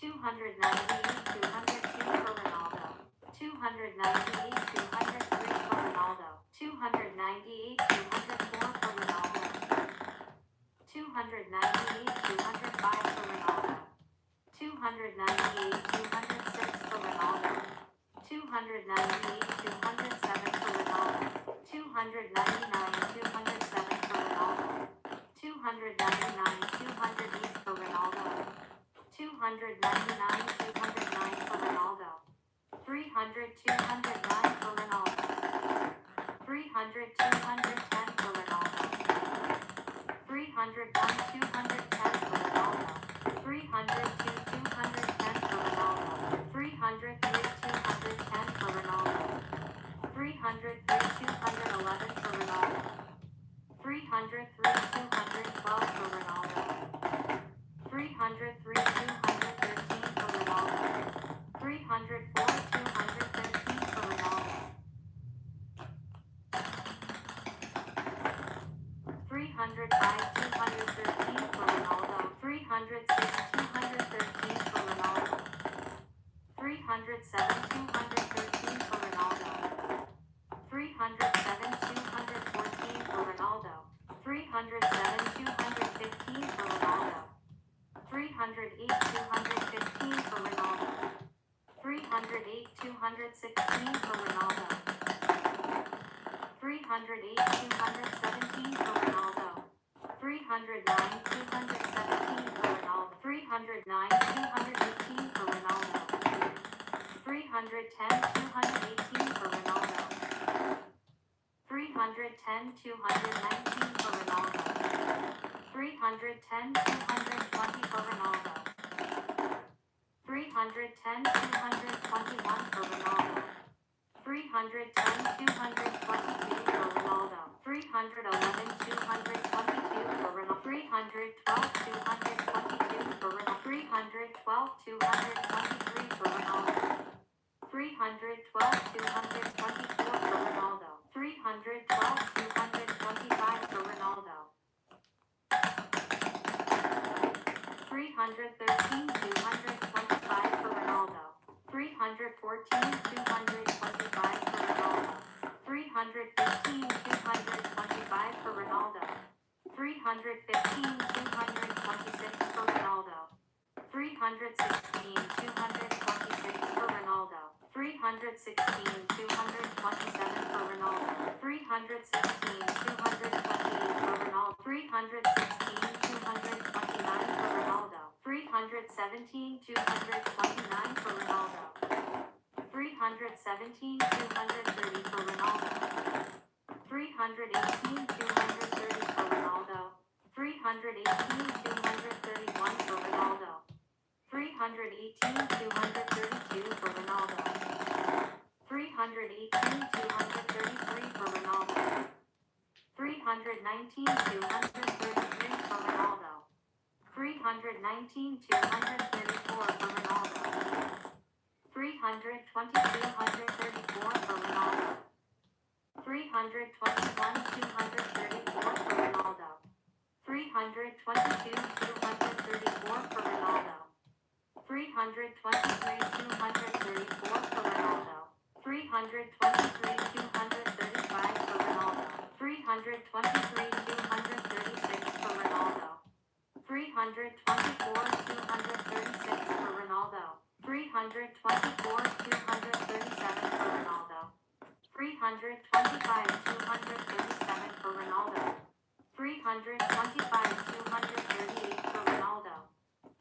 298, 202 for Ronaldo. 298, 203 for Ronaldo. 298, 204 for Ronaldo. 298, 205 for Ronaldo. 298, 206 for Ronaldo. 298, 207 for Ronaldo. 299, 207 for Ronaldo. 299, 208 for Ronaldo. 299, 209 for Ronaldo. 300, 209 for Ronaldo. 300, 210 for Ronaldo. 301, 210 for Ronaldo. 302, 210 for Ronaldo. 303, 210 for Ronaldo. 303, 211 for Ronaldo. 303, 212 for Ronaldo. 303, 213 for Ronaldo. 304, 213 for Ronaldo. 305, 213 for Ronaldo. 306, 213 for Ronaldo. 307, 213 for Ronaldo. 307, 214 for Ronaldo. 307, 215 for Ronaldo. 308, 215 for Ronaldo. 308, 216 for Ronaldo. 308, 217 for Ronaldo. 309, 217 for Ronaldo. 309, 218 for Ronaldo. 310, 218 for Ronaldo. 310, 219 for Ronaldo. 310, 220 for Ronaldo. 310, 221 for Ronaldo. 310, 222 for Ronaldo. 311, 222 for Ronaldo. 312, 222 for Ronaldo. 312, 223 for Ronaldo. 312, 224 for Ronaldo. 312, 225 for Ronaldo. 313, 225 for Ronaldo. 314, 225 for Ronaldo. 315, 225 for Ronaldo. 315, 226 for Ronaldo. 316, 226 for Ronaldo. 316, 227 for Ronaldo. 316, 228 for Ronaldo. 316, 229 for Ronaldo. 317, 229 for Ronaldo. 317, 230 for Ronaldo. 318, 230 for Ronaldo. 318, 231 for Ronaldo. 318, 232 for Ronaldo. 318, 233 for Ronaldo. 319, 233 for Ronaldo. 319, 234 for Ronaldo. 320, 234 for Ronaldo. 321, 234 for Ronaldo. 322, 234 for Ronaldo. 323, 234 for Ronaldo. 323, 235 for Ronaldo. 323, 236 for Ronaldo. 324, 236 for Ronaldo. 324, 237 for Ronaldo. 325, 237 for Ronaldo. 325, 238 for Ronaldo.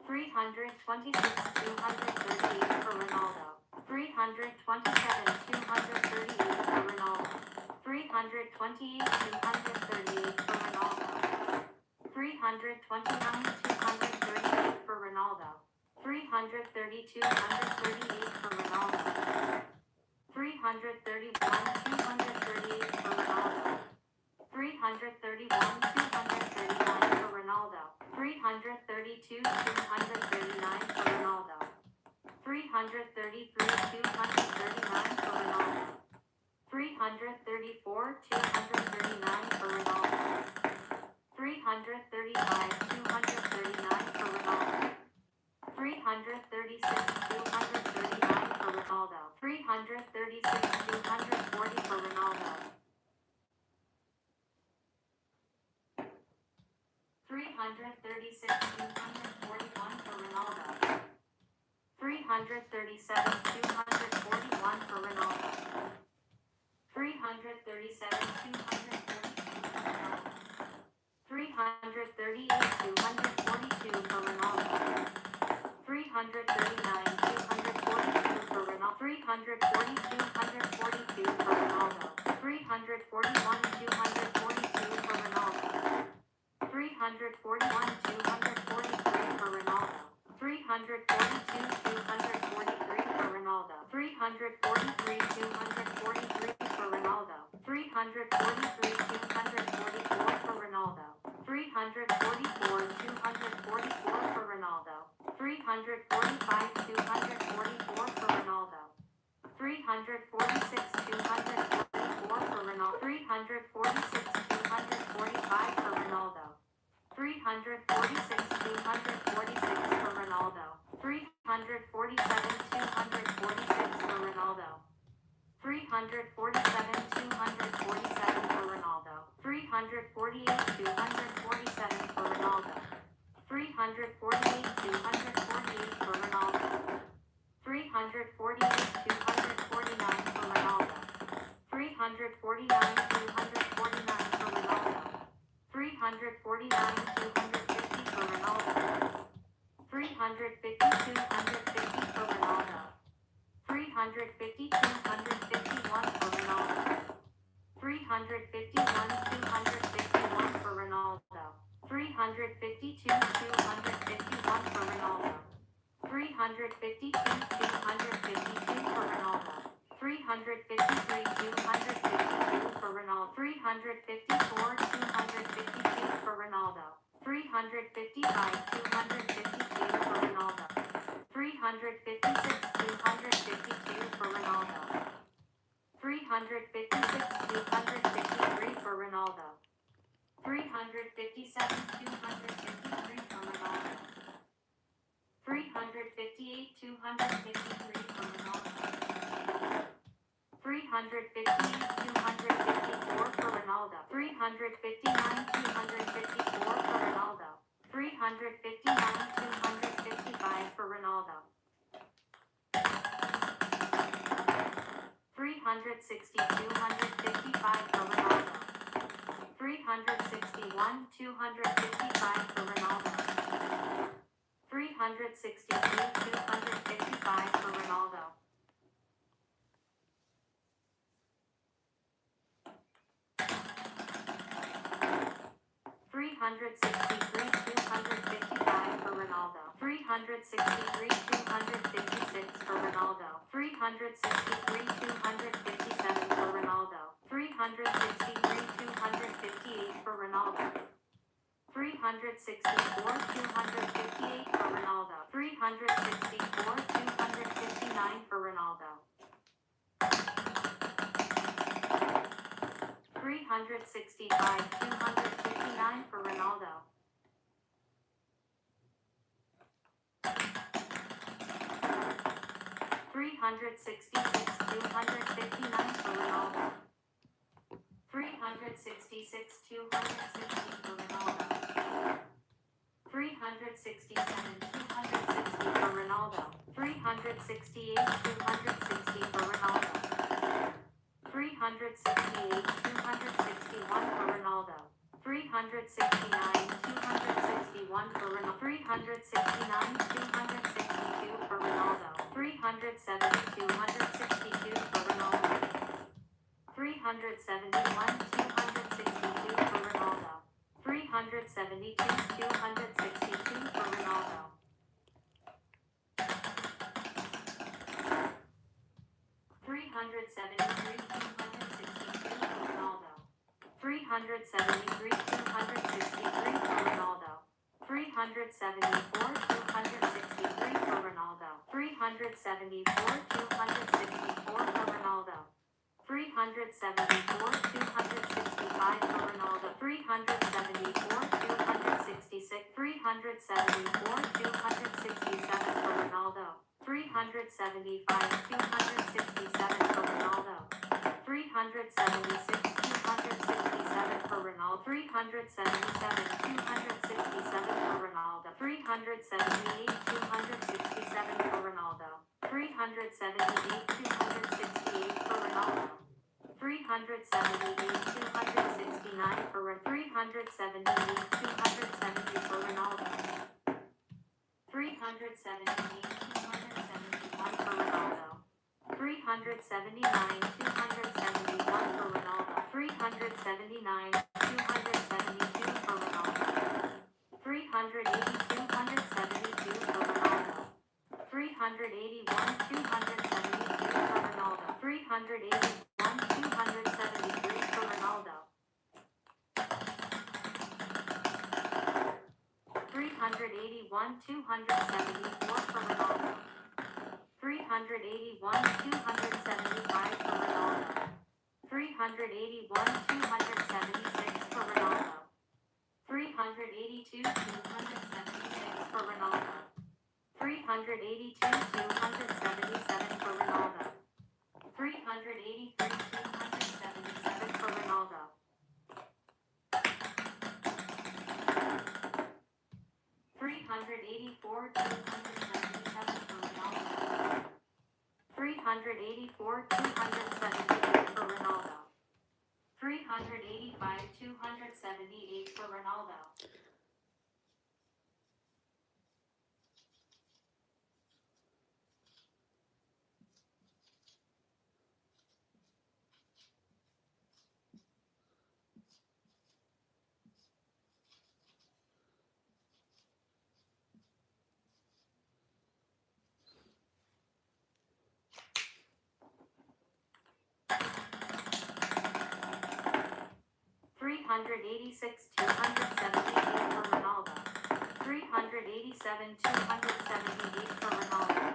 326, 238 for Ronaldo. 327, 238 for Ronaldo. 328, 238 for Ronaldo. 329, 238 for Ronaldo. 332, 138 for Ronaldo. 331, 238 for Ronaldo. 331, 239 for Ronaldo. 332, 239 for Ronaldo. 333, 239 for Ronaldo. 334, 239 for Ronaldo. 335, 239 for Ronaldo. 336, 239 for Ronaldo. 336, 240 for Ronaldo. 336, 241 for Ronaldo. 337, 241 for Ronaldo. 337, 242 for Ronaldo. 338, 242 for Ronaldo. 339, 242 for Ronaldo. 339, 242 for Ronaldo. 341, 241 for Ronaldo. 341, 243 for Ronaldo. 342, 243 for Ronaldo. 343, 244 for Ronaldo. 344, 244 for Ronaldo. 345, 244 for Ronaldo. 346, 244 for Ronaldo. 346, 245 for Ronaldo. 346, 246 for Ronaldo. 347, 246 for Ronaldo. 347, 247 for Ronaldo. 348, 247 for Ronaldo. 348, 248 for Ronaldo. 348, 249 for Ronaldo. 349, 249 for Ronaldo. 349, 250 for Ronaldo. 350, 250 for Ronaldo. 350, 251 for Ronaldo. 351, 251 for Ronaldo. 352, 251 for Ronaldo. 352, 252 for Ronaldo. 353, 252 for Ronaldo. 354, 252 for Ronaldo. 355, 252 for Ronaldo. 356, 252 for Ronaldo. 356, 253 for Ronaldo. 357, 253 for Ronaldo. 358, 253 for Ronaldo. 358, 253 359, 254 for Ronaldo. 359, 255 for Ronaldo. 360, 255 for Ronaldo. 361, 255 for Ronaldo. 362, 255 for Ronaldo. 363, 255 for Ronaldo. 363, 256 for Ronaldo. 363, 257 for Ronaldo. 363, 258 for Ronaldo. 364, 258 for Ronaldo. 364, 259 for Ronaldo. 365, 259 for Ronaldo. 366, 259 for Ronaldo. 366, 260 for Ronaldo. 367, 260 for Ronaldo. 368, 260 for Ronaldo. 368, 261 for Ronaldo. 369, 261 for Ronaldo. 369, 262 for Ronaldo. 370, 262 for Ronaldo. 371, 262 for Ronaldo. 372, 262 for Ronaldo. 373, 262 for Ronaldo. 373, 263 for Ronaldo. 374, 263 for Ronaldo. 374, 264 for Ronaldo. 374, 265 for Ronaldo. 374, 266, 374, 267 for Ronaldo. 375, 267 for Ronaldo. 376, 267 for Ronaldo. 377, 267 for Ronaldo. 378, 267 for Ronaldo. 378, 268 for Ronaldo. 378, 269 for 378, 270 for Ronaldo. 378, 271 for Ronaldo. 379, 271 for Ronaldo. 379, 272 for Ronaldo. 380, 272 for Ronaldo. 381, 272 for Ronaldo. 381, 273 for Ronaldo. 381, 274 for Ronaldo. 381, 275 for Ronaldo. 381, 276 for Ronaldo. 382, 276 for Ronaldo. 382, 277 for Ronaldo. 383, 277 for Ronaldo. 384, 277 for Ronaldo. 384, 278 for Ronaldo. 385, 278 for Ronaldo. Three hundred 278 for Ronaldo. 387, 278 for Ronaldo.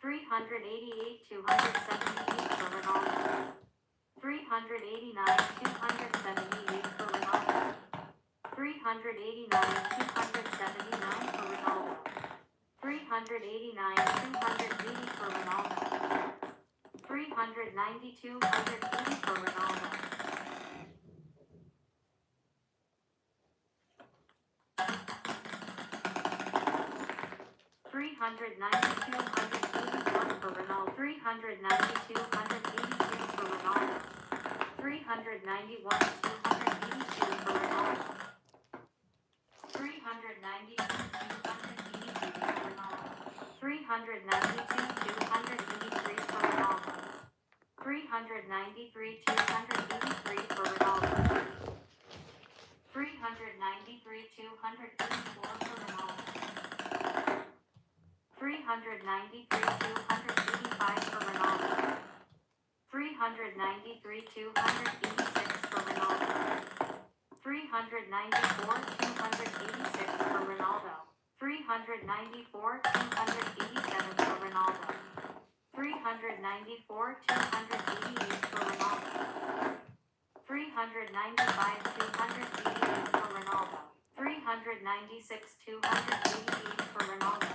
388, 278 for Ronaldo. 389, 278 for Ronaldo. 389, 279 for Ronaldo. 389, 280 for Ronaldo. 390, 280 for Ronaldo. 281 for Ronaldo. 390, 282 for Ronaldo. 391, 282 for Ronaldo. 392, 282 for Ronaldo. 392, 283 for Ronaldo. 393, 283 for Ronaldo. 393, 284 for Ronaldo. 393, 285 for Ronaldo. 393, 286 for Ronaldo. 394, 286 for Ronaldo. 394, 287 for Ronaldo. 394, 288 for Ronaldo. 395, 288 for Ronaldo. 396, 288 for Ronaldo.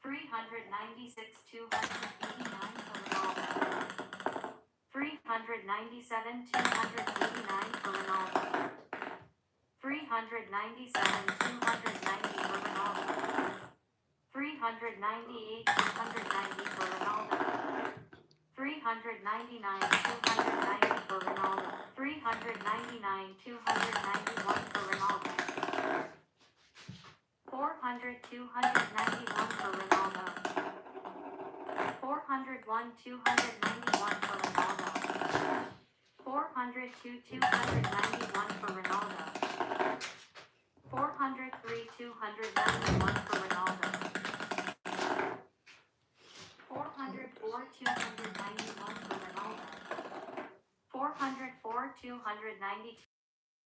396, 289 for Ronaldo. 397, 289 for Ronaldo. 397, 290 for Ronaldo. 398, 290 for Ronaldo. 399, 290 for Ronaldo. 399, 291 for Ronaldo. 400, 291 for Ronaldo. 401, 291 for Ronaldo. 402, 291 for Ronaldo. 403, 291 for Ronaldo. 404, 291 for Ronaldo. 404, 292